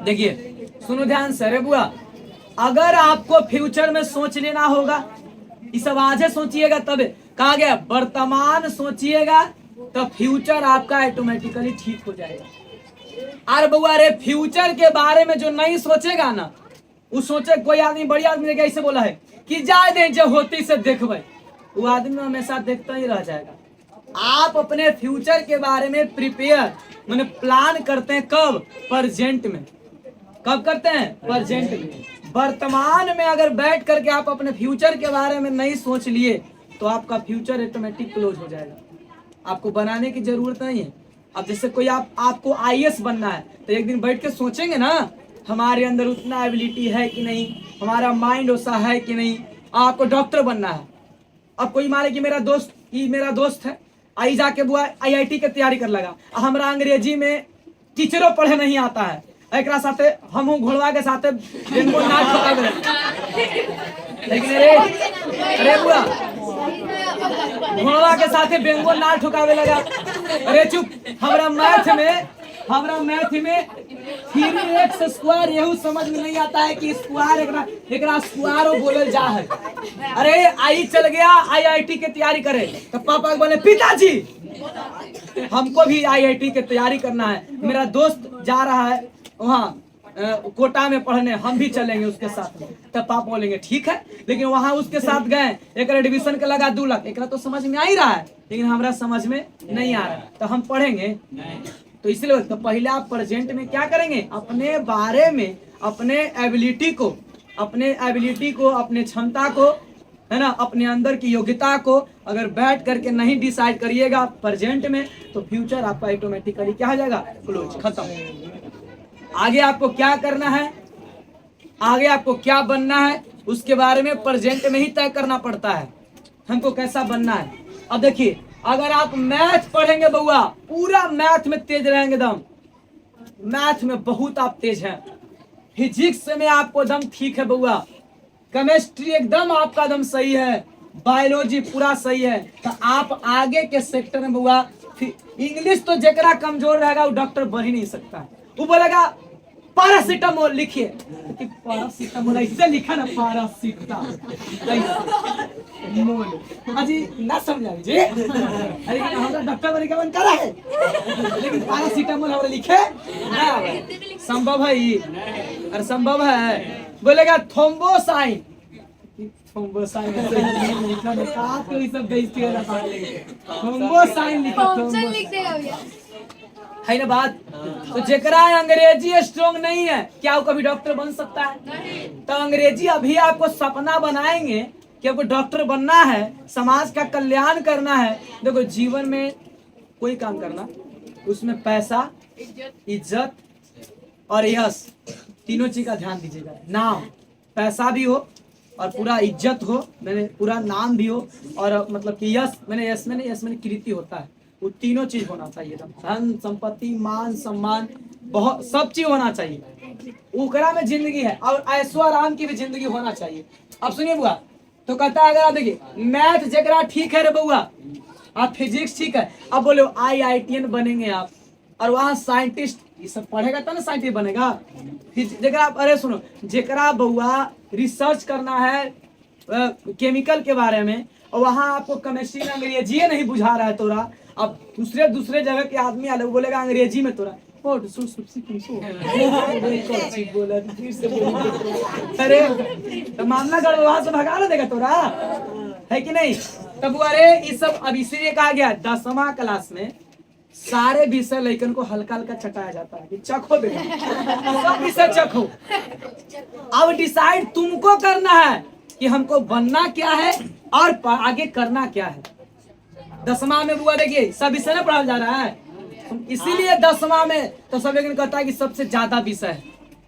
देखिए सुनो ध्यान से। अरे बुआ अगर आपको फ्यूचर में सोच लेना होगा, इस सब आज सोचिएगा तब कहा गया, वर्तमान सोचिएगा तो फ्यूचर आपका ऑटोमेटिकली ठीक हो जाएगा। अरे बउआ रे फ्यूचर के बारे में जो नहीं सोचेगा ना, वो सोचे कोई आदमी बड़ी आदमी ने ऐसे बोला है कि जाए दे जो होती से देखबे, वो आदमी हमेशा देखता ही रह जाएगा। आप अपने फ्यूचर के बारे में प्रिपेयर मैंने प्लान करते हैं कब? प्रेजेंट में। कब करते हैं? प्रेजेंट में। वर्तमान में अगर बैठ करके आप अपने फ्यूचर के बारे में नहीं सोच लिए तो आपका फ्यूचर ऑटोमेटिक क्लोज हो जाएगा, आपको बनाने की जरूरत नहीं है। अब जैसे कोई आपको IAS बनना है तो एक दिन बैठ के सोचेंगे ना हमारे अंदर उतना एबिलिटी है कि नहीं, हमारा माइंड वैसा है कि नहीं। आपको डॉक्टर बनना है, अब कोई माने कि मेरा दोस्त है आई जाके बुआ IIT की तैयारी कर लगा, हमारा अंग्रेजी में टीचरों पढ़े नहीं आता है, एक साथे हम घोड़वा के साथे बेंगो नाच ठोकावे। लेकिन अरे बुआ घोड़वा के साथे बेंगो नाच ठोकावे लगा। अरे चुप, हमरा मैथ में 3x स्क्वायर यहू समझ में नहीं आता है कि स्क्वायर एकरा स्क्वायरो बोलल जा है। अरे आई चल गया IIT की तैयारी करे तो पापा बोले पिताजी हमको भी IIT की तैयारी करना है, मेरा दोस्त जा रहा है वहाँ कोटा में पढ़ने, हम भी चलेंगे उसके साथ में। तब पापा बोलेंगे ठीक है, लेकिन वहां उसके साथ गए, एक एडमिशन का लगा 2 लाख, एक तो समझ में आ ही रहा है लेकिन हमारा समझ में नहीं आ रहा है, तो हम पढ़ेंगे। तो इसलिए तो पहले आप प्रेजेंट में क्या करेंगे, अपने बारे में, अपने एबिलिटी को, अपने क्षमता को, है ना, अपने अंदर की योग्यता को अगर बैठ करके नहीं डिसाइड करिएगा प्रेजेंट में, तो फ्यूचर आपका ऑटोमेटिकली क्या हो जाएगा, क्लोज, खत्म। आगे आपको क्या करना है, आगे आपको क्या बनना है, उसके बारे में प्रेजेंट में ही तय करना पड़ता है हमको कैसा बनना है। अब देखिए, अगर आप मैथ पढ़ेंगे बउआ, पूरा मैथ में तेज रहेंगे दम, मैथ में बहुत आप तेज हैं, फिजिक्स में आपको दम ठीक है बउआ, केमिस्ट्री एकदम आपका दम सही है, बायोलॉजी पूरा सही है, तो आप आगे के सेक्टर में बउआ, इंग्लिश तो जेकरा कमजोर रहेगा वो डॉक्टर बन ही नहीं सकता है। वो बोलेगा पैरासीटामोल लिखिए, पैरासीटामोल ऐसे लिखा ना, पैरासीटामोल अजी ना समझा जी, अरे हमारा डॉक्टर बने का मन करा है लेकिन पैरासीटामोल हमारे लिखे ना, संभव है ये, अरे संभव है। बोलेगा थ्रोम्बोसाइन, थ्रोम्बोसाइन लिखा ना, तो ये सब बेइज्जती वाला बात है, थ्रोम्बोसाइन लिखो, लिख देगा भैया, है ना बात। तो जेकरा अंग्रेजी स्ट्रॉन्ग नहीं है, क्या वो कभी डॉक्टर बन सकता है? तो अंग्रेजी अभी आपको सपना बनाएंगे कि आपको डॉक्टर बनना है, समाज का कल्याण करना है। देखो जीवन में कोई काम करना, उसमें पैसा, इज्जत और यश, तीनों चीज का ध्यान दीजिएगा। नाम, पैसा भी हो और पूरा इज्जत हो, मैंने पूरा नाम भी हो, और मतलब कि यश मैंने कीर्ति होता है, वो तीनों चीज होना चाहिए, धन संपत्ति मान सम्मान, बहुत सब चीज होना चाहिए, उकरा में जिंदगी है, और ऐशो आराम की भी जिंदगी होना चाहिए। अब सुनिए बुआ, तो कहता है अगर आप देखिए मैथ जगरा ठीक है रे बउआ, आप फिजिक्स ठीक है, अब बोले IITian बनेंगे आप, और वहाँ साइंटिस्ट ये सब पढ़ेगा तब ना साइंटिस्ट बनेगा। जगरा अरे सुनो, जगरा बउआ रिसर्च करना है केमिकल के बारे में, और वहाँ आपको केमिस्ट्री में अंग्रेजी नहीं बुझा रहा है तोरा, अब दूसरे जगह के आदमी आले बोलेगा अंग्रेजी में तोरा, अरे तो मामला गड़ वहां से भगा देगा तोरा, है कि नहीं। तब अरे ये सब अब इसीलिए कहा गया 10वीं क्लास में सारे विषय लेकिन को हल्का हल्का चटाया जाता है कि चखो बेटा, सब विषय चखो। अब डिसाइड तुमको करना है कि हमको बनना क्या है और आगे करना क्या है। 10वीं में बुआ देखिए सब विषय ना पढ़ा जा रहा है, इसीलिए 10वीं में तो सब लेकिन कहता है कि सबसे ज्यादा विषय है,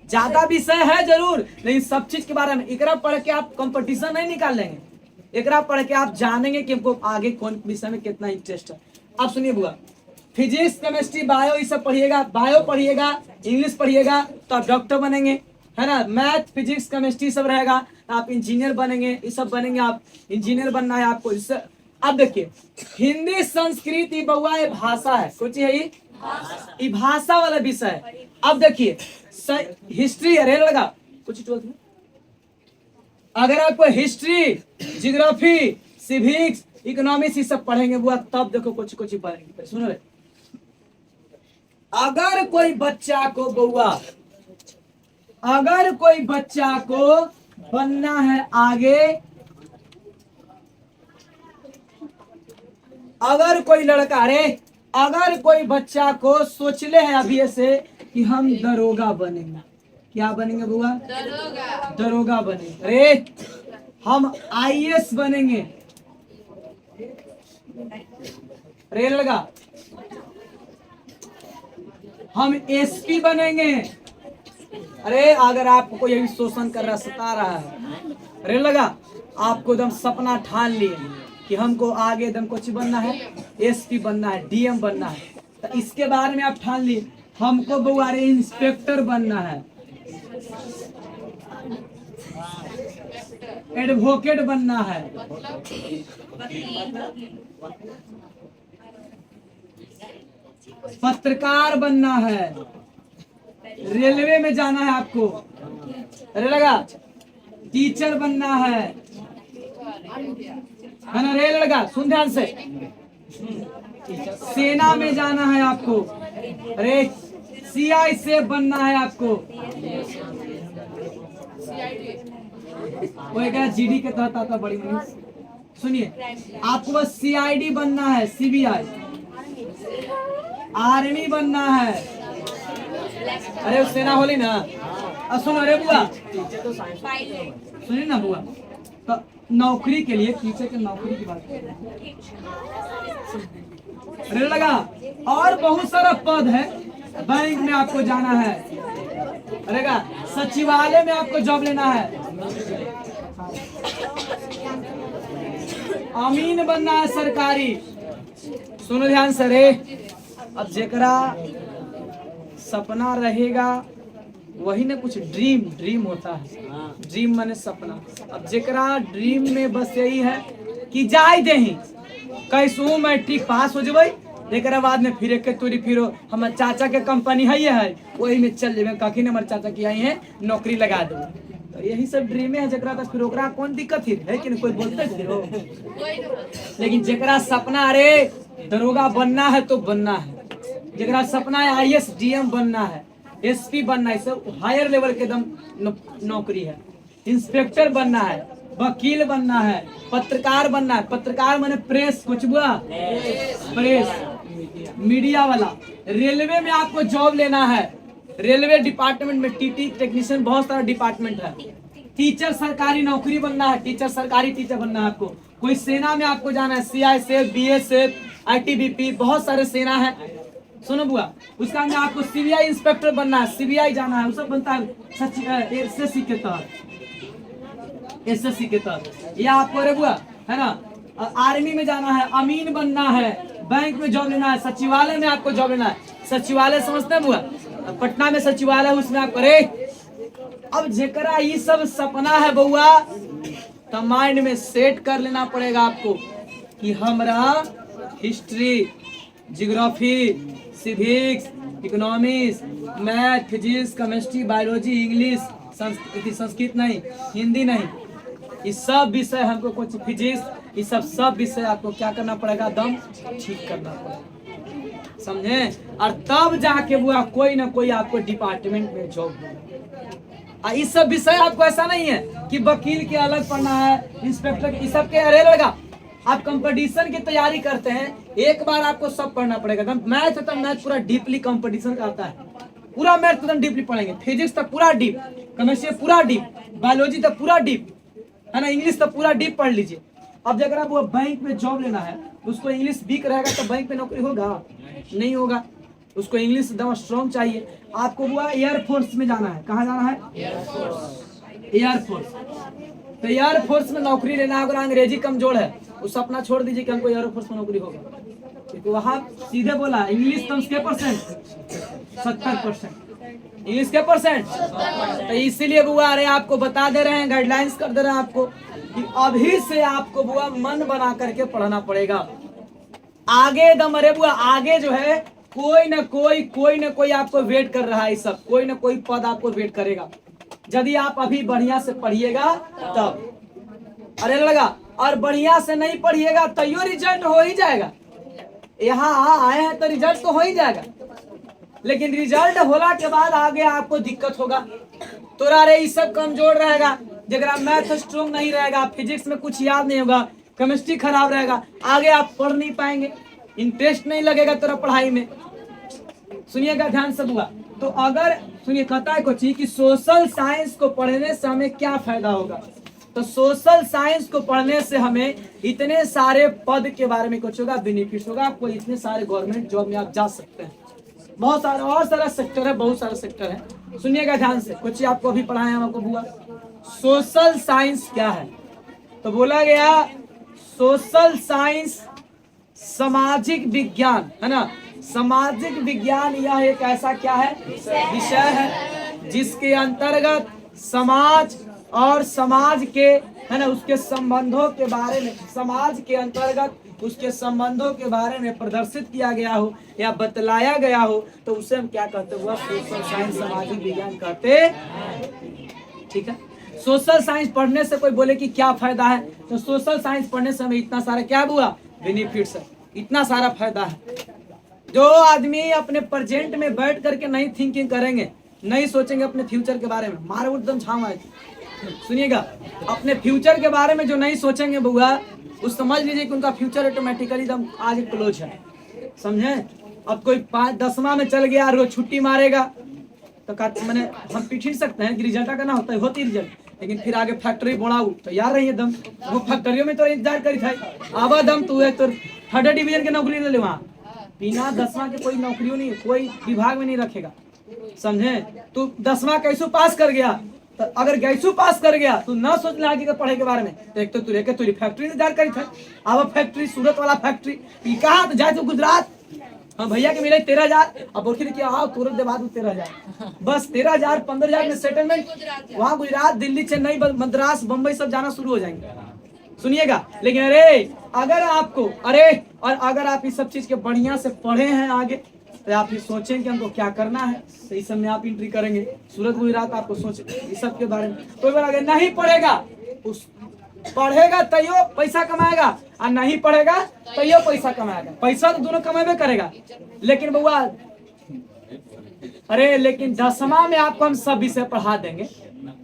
ज्यादा विषय है जरूर, लेकिन सब चीज के बारे में एकरा पढ़ के आप कंपटीशन नहीं निकाल लेंगे, एकरा पढ़ के आप जानेंगे कि हमको आगे कौन विषय में कितना इंटरेस्ट है। आप सुनिए बुआ, फिजिक्स केमिस्ट्री बायो ये सब पढ़िएगा, बायो पढ़िएगा, इंग्लिश पढ़िएगा तो आप डॉक्टर बनेंगे, है ना, मैथ फिजिक्स केमिस्ट्री सब रहेगा आप इंजीनियर बनेंगे, ये सब बनेंगे, आप इंजीनियर बनना है आपको। इससे अब देखिए हिंदी संस्कृत ये बउआ ये भाषा है, कुछ है ये भाषा वाला विषय है। अब देखिए हिस्ट्री अरे लगा कुछ 12th में अगर आपको हिस्ट्री, जियोग्राफी, सिविक्स, इकोनॉमिक्स ये सब पढ़ेंगे बुआ, तब देखो कुछ पढ़ेंगे। सुनो रे, अगर कोई बच्चा को बउआ, अगर कोई बच्चा को बनना है आगे, अगर कोई लड़का रे, अगर कोई बच्चा को सोचले है अभी से कि हम दरोगा बनेंगे, क्या बनेंगे बुआ? दरोगा बनेंगे। अरे हम IAS बनेंगे, रे लगा, हम SP बनेंगे। अरे अगर आपको कोई अभी शोषण कर रहा, सता रहा है, अरे लगा आपको एकदम सपना ठान लिए कि हमको आगे एकदम कुछ बनना है, SP बनना है, DM बनना है, तो इसके बारे में आप ठान लिए हमको बुआ रे इंस्पेक्टर बनना है, एडवोकेट बनना है, पत्रकार बनना है, रेलवे में जाना है आपको, अरे लगा टीचर बनना है ना, रे लड़का सुन ध्यान से। सेना में जाना है आपको, अरे CI बनना है आपको, वो क्या GD के तहत आता बड़ी मनीष। सुनिए आपको बस CID बनना है, CBI, आर्मी बनना है, अरे सेना होली ना। सुनो अरे बुआ सुनिए ना बुआ, तो नौकरी के लिए टीचर के नौकरी की बात अरे लगा, और बहुत सारा पद है। बैंक में आपको जाना है, अरे का सचिवालय में आपको जॉब लेना है, अमीन बनना है सरकारी। सुनो ध्यान से रे, अब जेकरा सपना रहेगा वही ना कुछ ड्रीम होता है। ड्रीम माने सपना। अब जेकरा ड्रीम में बस यही है कि जाय दही कैसू मैट्रिक पास हो जबै, एक बाद में फिर एक तोरी फिरो हमारे चाचा के कंपनी है वही में चल जेबे, कखी हमारे चाचा की आई है नौकरी लगा दो। तो यही सब ड्रीम है जरा तक, फिर ओकरा कौन दिक्कत है कि कोई बोलते फिरो। लेकिन जरा सपना अरे दरोगा बनना है तो बनना है, जरा सपना है IAS DM बनना है, SP बनना है, सब हायर लेवल के दम नौकरी है। इंस्पेक्टर बनना है, वकील बनना है, पत्रकार बनना है। पत्रकार माने प्रेस, कुछ बुआ प्रेस मीडिया वाला। रेलवे में आपको जॉब लेना है, रेलवे डिपार्टमेंट में TT टेक्नीशियन बहुत सारा डिपार्टमेंट है। टीचर सरकारी नौकरी बनना है, टीचर सरकारी टीचर बनना है आपको। कोई सेना में आपको जाना है, CI BSF ITBP बहुत सारे सेना है। सुनो बुआ, उसका में आपको CBI इंस्पेक्टर बनना है, CBI जाना है, वो सब बनता है SSC के तहत, SSC के तहत। या आपको अरे बुआ है ना, आर्मी में जाना है, अमीन बनना है, बैंक में जॉब लेना है, सचिवालय में आपको जॉब लेना है। सचिवालय समझते हैं बुआ, पटना में सचिवालय, उसमें आप करे। अब जेकरा ये सब सपना है बउआ, तो माइंड में सेट कर लेना पड़ेगा आपको कि हमरा history, geography, civics, economics, math, physics, chemistry, biology, English, Sanskrit नहीं, हिंदी नहीं, ये सब विषय हमको कुछ फिजिक्स, ये सब विषय आपको क्या करना पड़ेगा, दम ठीक करना पड़ेगा, समझे। और तब जाके बुआ कोई ना कोई आपको डिपार्टमेंट में जॉब मिलेगा। इस सब विषय आपको ऐसा नहीं है कि वकील के अलग पढ़ना है, इंस्पेक्टर इस सब के अरे लगा। आप कंपटीशन की तैयारी करते हैं, एक बार आपको सब पढ़ना पड़ेगा। मैथ है तो मैथ पूरा डीपली कंपटीशन का आता है, पूरा मैथ तो डीपली पढ़ेंगे, फिजिक्स तक पूरा डीप, केमिस्ट्री पूरा डीप, बायोलॉजी तक पूरा डीप है ना, इंग्लिश तक पूरा डीप पढ़ लीजिए। अब अगर आप वो बैंक में जॉब लेना है, उसको इंग्लिश वीक रहेगा तो बैंक में नौकरी होगा नहीं होगा, उसको इंग्लिश एकदम स्ट्रॉन्ग चाहिए। आपको हुआ एयरफोर्स में जाना है, कहाँ जाना है, एयरफोर्स। तो एयरफोर्स में नौकरी लेना है, अगर अंग्रेजी कमजोर है उस सपना छोड़ दीजिए कि हमको एयरफोर्स में नौकरी होगा, क्योंकि वहाँ सीधे बोला इंग्लिश कम के परसेंट 70%, इंग्लिश के परसेंट। तो इसीलिए बुआ अरे आपको बता दे रहे हैं, गाइडलाइंस कर दे रहे हैं आपको कि अभी से आपको बुआ मन बना करके पढ़ना पड़ेगा। आगे दम अरे बुआ आगे जो है कोई ना कोई आपको वेट कर रहा है, सब कोई ना कोई पद आपको वेट करेगा, यदि आप अभी बढ़िया से पढ़िएगा तब। अरे लगा, और बढ़िया से नहीं पढ़िएगा तो यो रिजल्ट हो ही जाएगा। यहाँ आए हैं तो रिजल्ट तो हो ही जाएगा, लेकिन रिजल्ट होला के बाद आगे आपको दिक्कत होगा। तोरा रे सब कमजोर रहेगा, जगह मैथ स्ट्रॉन्ग नहीं रहेगा, फिजिक्स में कुछ याद नहीं होगा, केमिस्ट्री खराब रहेगा, आगे आप पढ़ नहीं पाएंगे, इंटरेस्ट नहीं लगेगा तेरा पढ़ाई में। सुनिएगा ध्यान से बुआ, तो अगर सुनिए कहता है कुछ कि सोशल साइंस को पढ़ने से हमें क्या फायदा होगा, तो सोशल साइंस को पढ़ने से हमें इतने सारे पद के बारे में कुछ होगा, बेनिफिट होगा, आपको इतने सारे गवर्नमेंट जॉब में आप जा सकते हैं। बहुत सारा और सारा सेक्टर है, बहुत सारा सेक्टर है। सुनिएगा ध्यान से, कुछ आपको अभी पढ़ाए हम आपको बुआ। सोशल साइंस क्या है, तो बोला गया सोशल साइंस सामाजिक विज्ञान है ना। सामाजिक विज्ञान यह एक ऐसा क्या है, विषय है जिसके अंतर्गत समाज और समाज के है ना उसके संबंधों के बारे में, समाज के अंतर्गत उसके संबंधों के बारे में प्रदर्शित किया गया हो या बतलाया गया हो तो उसे हम क्या कहते हैं? सोशल साइंस, सामाजिक विज्ञान कहते हैं। ठीक है, सोशल साइंस पढ़ने से कोई बोले कि क्या फायदा है, तो सोशल साइंस पढ़ने से हमें इतना सारा क्या हुआ बेनिफिट्स है, इतना सारा फायदा है। जो आदमी अपने प्रेजेंट में बैठ करके नहीं थिंकिंग करेंगे, नहीं सोचेंगे अपने फ्यूचर के बारे में, मारे एकदम छाव आए, सुनिएगा, अपने फ्यूचर के बारे में जो नहीं सोचेंगे बुआ, उस समझ लीजिए कि उनका फ्यूचर ऑटोमेटिकली एकदम आज क्लोज है, समझे। अब कोई 10वां में चल गया, रोज छुट्टी मारेगा तो मैंने हम पीछ ही सकते हैं कि रिजल्ट का ना होता है, होती रिजल्ट, लेकिन फिर आगे फैक्ट्री बढ़ाऊ तो यार रही दम, वो फैक्ट्रियों में तो इंतजार करी था, आवा दम तू है तो 3rd डिवीजन की नौकरी ले ले, वहाँ बिना 10वां के कोई नौकरियों नहीं, कोई विभाग में नहीं रखेगा, समझे। तू 10वां कैसे पास कर गया, तो अगर गैसू पास कर गया तू ना सोच ले आगे के पढ़े के बारे में, तो एक तो तू लेके तुझे फैक्ट्री इंतजार करी था, अब फैक्ट्री सूरत वाला फैक्ट्री कहा तो जाए तो गुजरात, हाँ भैया के मिले 13,000, अब बोल के आओ तुरंत दे बाद 13,000, बस 13,000 15,000 में सेटलमेंट, वहाँ गुजरात, दिल्ली, चेन्नई, मद्रास, बम्बई सब जाना शुरू हो जाएंगे, सुनिएगा। लेकिन अगर आप इस सब चीज के बढ़िया से पढ़े हैं आगे, तो आप ये सोचें कि हमको क्या करना है, तो इस समय आप एंट्री करेंगे सूरत गुजरात, आपको सोच इस सब के बारे में। तो अगर नहीं पढ़ेगा, उस पढ़ेगा तैयो पैसा कमाएगा, और नहीं पढ़ेगा तैयो पैसा कमाएगा, पैसा तो दोनों कमाबे करेगा। लेकिन बउआ लेकिन 10वां में आपको हम सब विषय पढ़ा देंगे,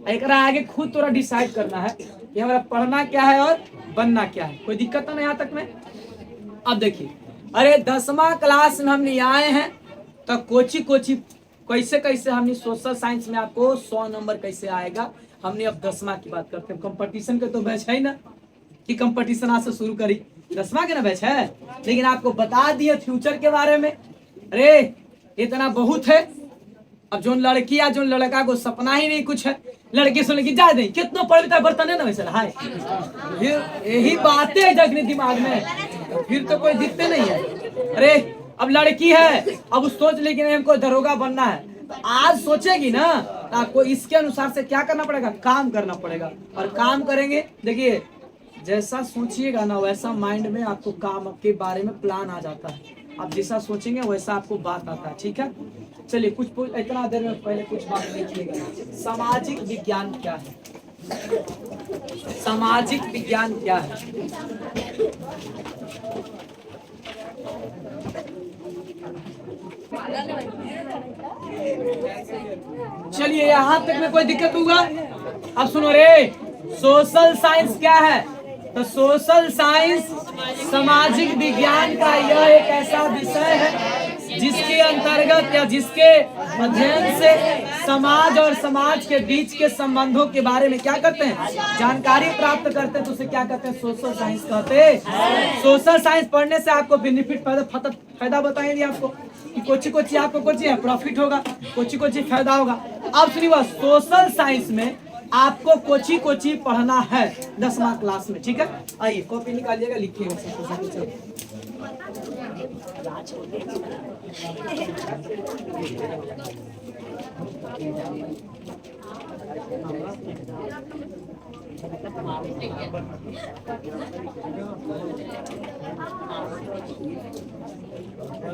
एक आगे खुद थोड़ा डिसाइड करना है कि हमारा पढ़ना क्या है और बनना क्या है। कोई दिक्कत तो नहीं यहाँ तक में? अब देखिए 10वां क्लास में हमने आए हैं, तो कोची कैसे कैसे हमने सोशल साइंस में आपको 100 नंबर कैसे आएगा, हमने अब 10वां की बात करते हैं। कंपटीशन के तो बैच है ना, कि कंपटीशन आज से शुरू करी, 10वां के ना बैच है, लेकिन आपको बता दिए फ्यूचर के बारे में। इतना बहुत है। अब जो लड़की या जो लड़का को सपना ही नहीं कुछ है, लड़की सुन की जा दें कितना पढ़ता बर्तन है ना वैसे हाय, फिर यही बातें है जगने दिमाग में, फिर तो कोई दिखते नहीं है। अब लड़की है, अब उस सोच लेकिन हमको दरोगा बनना है, तो आज सोचेगी ना, तो आपको इसके अनुसार से क्या करना पड़ेगा, काम करना पड़ेगा। और काम करेंगे, देखिए जैसा सोचिएगा ना वैसा माइंड में आपको काम के बारे में प्लान आ जाता है, आप जैसा सोचेंगे वैसा आपको बात आता है। ठीक है, चलिए कुछ इतना देर में पहले कुछ बात देखिएगा। सामाजिक विज्ञान क्या है? सामाजिक विज्ञान क्या है? चलिए यहाँ तक में कोई दिक्कत होगा? अब सुनो सोशल साइंस क्या है? तो सोशल साइंस सामाजिक विज्ञान का यह एक ऐसा विषय है जिसके अंतर्गत या जिसके अध्ययन से समाज और समाज के बीच के संबंधों के बारे में क्या करते हैं, जानकारी प्राप्त करते हैं, तो उसे क्या कहते हैं, सोशल साइंस कहते हैं। सोशल साइंस पढ़ने से आपको बेनिफिट फायदा बताएंगे आपको कि कोची आपको कोची है प्रॉफिट होगा, कोची फायदा होगा। अब सुनिए, सोशल साइंस में आपको कोची पढ़ना है 10वां क्लास में। ठीक है, आइए कॉपी निकालिएगा, लिखिएगा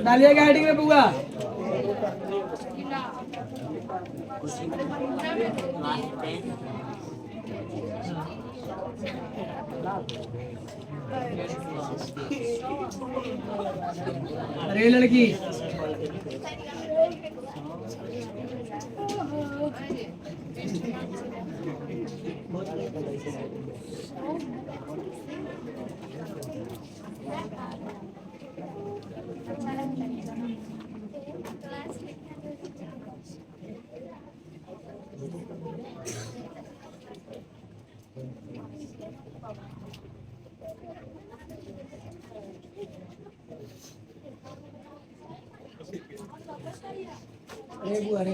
डालिएगा हेडिंग में बुआ। अरे लड़की अरे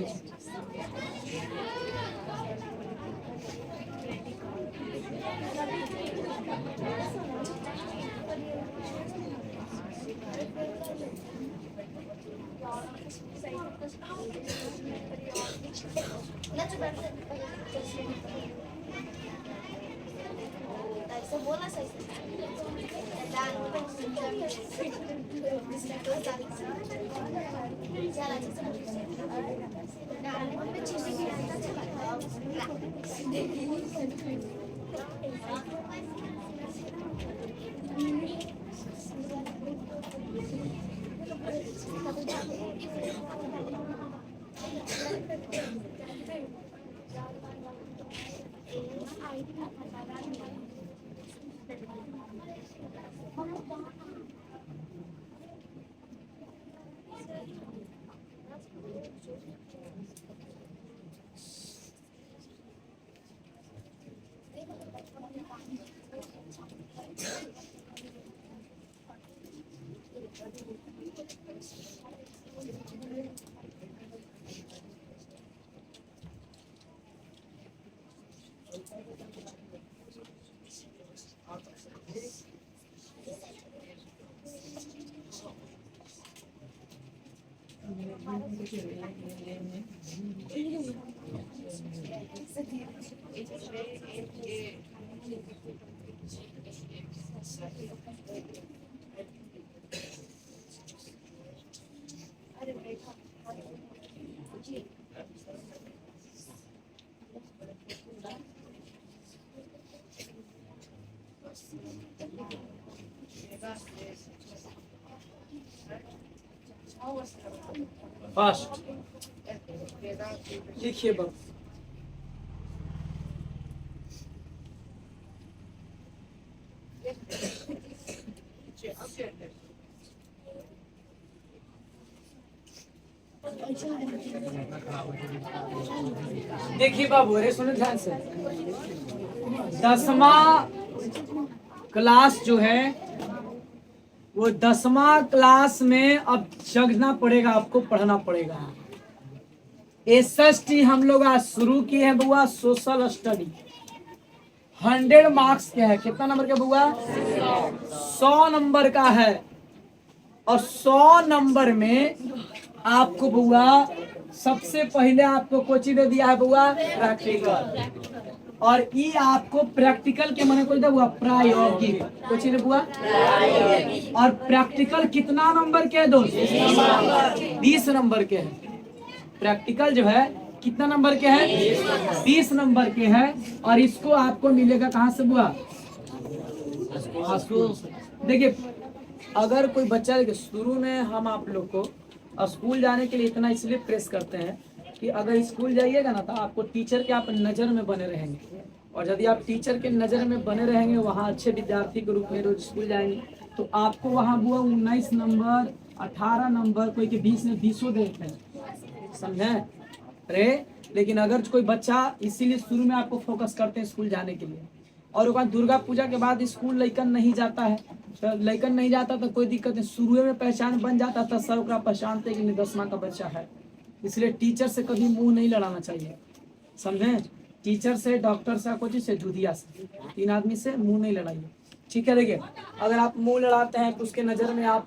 फास्ट लिखिए बाबू। देखिए बाबू, अरे सुनो ध्यान से। 10वां क्लास जो है वो 10वां क्लास में अब जगना पड़ेगा, आपको पढ़ना पड़ेगा। एसएसटी हम लोग आज शुरू किए हैं बुआ, सोशल स्टडी 100 मार्क्स के है। कितना नंबर का बुआ? 100 नंबर का है। और 100 नंबर में आपको बुआ सबसे पहले आपको कोचिंग दे दिया है बुआ प्रैक्टिकल। और ये आपको प्रैक्टिकल के माने कोई बुआ प्रायोगिक कोचिंग दे बुआ। और प्रैक्टिकल कितना नंबर के है दोस्त? 20 नंबर के है। प्रैक्टिकल जो है कितना नंबर के है? 20 नंबर के है। और इसको आपको मिलेगा कहाँ से बुआ? देखिए, अगर कोई बच्चा, शुरू में हम आप लोग को स्कूल जाने के लिए इतना इसलिए प्रेस करते हैं कि अगर स्कूल जाइएगा ना तो आपको टीचर के आप नज़र में बने रहेंगे। और यदि आप टीचर के नज़र में बने रहेंगे, वहाँ अच्छे विद्यार्थी के रूप में रोज स्कूल जाएंगे, तो आपको वहाँ बुआ 19 नंबर 18 नंबर, कोई के 20 में 20 देते हैं, समझे? अरे लेकिन अगर कोई बच्चा, इसीलिए शुरू में आपको फोकस करते हैं स्कूल जाने के लिए। और वहाँ दुर्गा पूजा के बाद स्कूल लइकन नहीं जाता है, तो लइकन नहीं जाता तो कोई दिक्कत नहीं, शुरू में पहचान बन जाता था, सब ओकरा पहचानते कि 10वां का बच्चा है। इसलिए टीचर से कभी मुंह नहीं लड़ाना चाहिए, समझे? टीचर से, डॉक्टर से, कोचिंग से, दुधिया से, 3 आदमी से मुंह नहीं लड़ाइए, ठीक है? देखिए, अगर आप मुंह लड़ाते हैं तो उसके नज़र में आप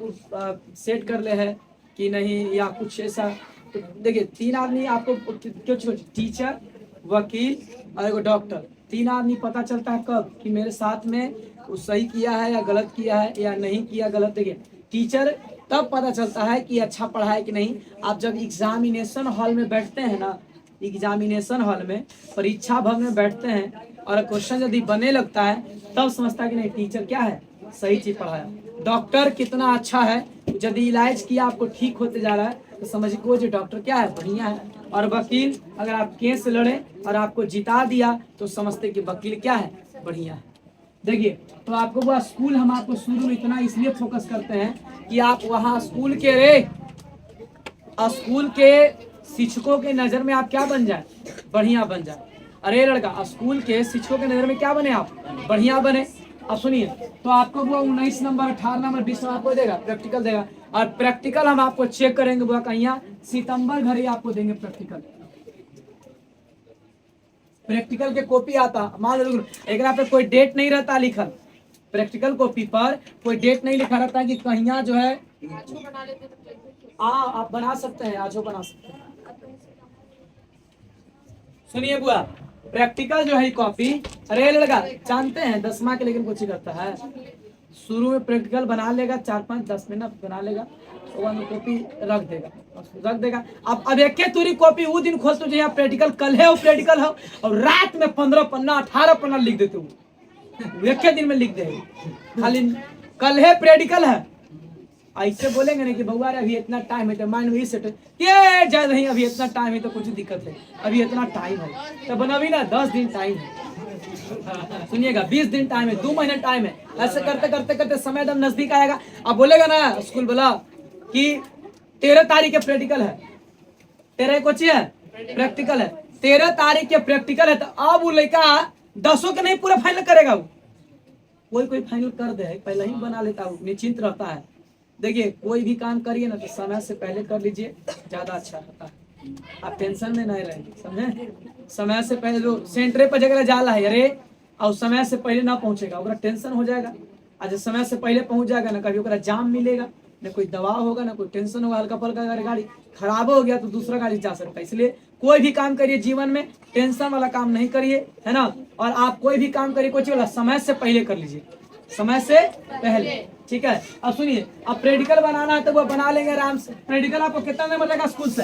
सेट कर ले है कि नहीं या कुछ ऐसा, तो देखिए 3 आदमी आपको क्यों, टीचर, वकील और एगो डॉक्टर, 3 आदमी पता चलता है कब कि मेरे साथ में वो सही किया है या गलत किया है या नहीं किया गलत। देखिए, टीचर तब पता चलता है कि अच्छा पढ़ा है कि नहीं। आप जब एग्जामिनेशन हॉल में बैठते हैं ना, एग्जामिनेशन हॉल में, परीक्षा भवन में बैठते हैं और क्वेश्चन यदि बने लगता है, तब समझता है कि नहीं टीचर क्या है, सही चीज पढ़ाया। डॉक्टर कितना अच्छा है, यदि इलाज किया आपको ठीक होते जा रहा है तो समझ को जो डॉक्टर क्या है, बढ़िया है। और वकील, अगर आप केस लड़े और आपको जिता दिया तो समझते कि वकील क्या है, बढ़िया है। देखिए, तो आपको वो स्कूल, हम आपको शुरू में इतना इसलिए फोकस करते हैं कि आप वहाँ स्कूल के शिक्षकों के नज़र में आप क्या बन जाए, बढ़िया बन जाए। अरे लड़का, स्कूल के शिक्षकों के नज़र में क्या बने आप, बढ़िया बने। अब सुनिए, तो आपको वो 19 नंबर 18 नंबर 20 नंबर आपको देगा, प्रैक्टिकल देगा। और प्रैक्टिकल हम आपको चेक करेंगे बुआ कहीं सितंबर घर ही आपको देंगे प्रैक्टिकल। प्रैक्टिकल के कॉपी आता, मान लो एक पे कोई डेट नहीं रहता लिखल, प्रैक्टिकल कॉपी पर कोई डेट नहीं लिखा रहता कि कहीं जो है आप बना सकते हैं, आजो बना सकते हैं। सुनिए बुआ, प्रैक्टिकल जो है कॉपी, अरे लड़का जानते हैं 10वां के लेकिन कुछ ही करता है, शुरू में प्रैक्टिकल बना लेगा 4-5-10 मिनट बना लेगा, तो कॉपी रख देगा। अब एक के तुरी कॉपी वो दिन खोल तुझे यहाँ प्रैक्टिकल कल है, वो प्रैक्टिकल है, और रात में 15 पन्ना 18 पन्ना लिख देते हो, एक के दिन में लिख दे, खाली कल है प्रैक्टिकल है। ऐसे बोलेंगे ना कि बउआ अभी इतना टाइम है, तो माइंड में सेट ये जा नहीं, अभी इतना टाइम है तो कुछ दिक्कत है, अभी इतना टाइम है, तो बनावी ना 10 दिन टाइम है, सुनिएगा 20 दिन टाइम है, 2 महीने टाइम है। ऐसे करते करते करते समय एकदम नजदीक आएगा। अब बोलेगा ना स्कूल बोला कि 13 तारीख के प्रैक्टिकल है, 13 को है प्रैक्टिकल है, 13 तारीख के प्रैक्टिकल है, तो अब वो लड़का 10 के नहीं पूरा फाइनल करेगा, वो कोई फाइनल कर दे पहले ही बना लेता है, निश्चिंत रहता है। देखिए कोई भी काम करिए ना तो समय से पहले कर लीजिए, ज्यादा अच्छा रहता है, आप टेंशन में नहीं रहेंगे, समझे। समय से पहले जो सेंटर पर जगह जाला है अरे, और समय से पहले ना पहुंचेगा ओकरा टेंशन हो जाएगा, आज समय से पहले पहुंच जाएगा ना कभी ओकरा जाम मिलेगा, ना कोई दवा होगा, ना कोई टेंशन होगा, हल्का फल्का अगर गाड़ी खराब हो गया तो दूसरा गाड़ी जा सकता है। इसलिए कोई भी काम करिए जीवन में टेंशन वाला काम नहीं करिए, है ना। और आप कोई भी काम करिए कोई चीज वाला समय से पहले कर लीजिए, समय से पहले, ठीक है। अब सुनिए, अब प्रैक्टिकल बनाना है तो वो बना लेंगे आराम से। प्रैक्टिकल आपको कितना नंबर लगा स्कूल से,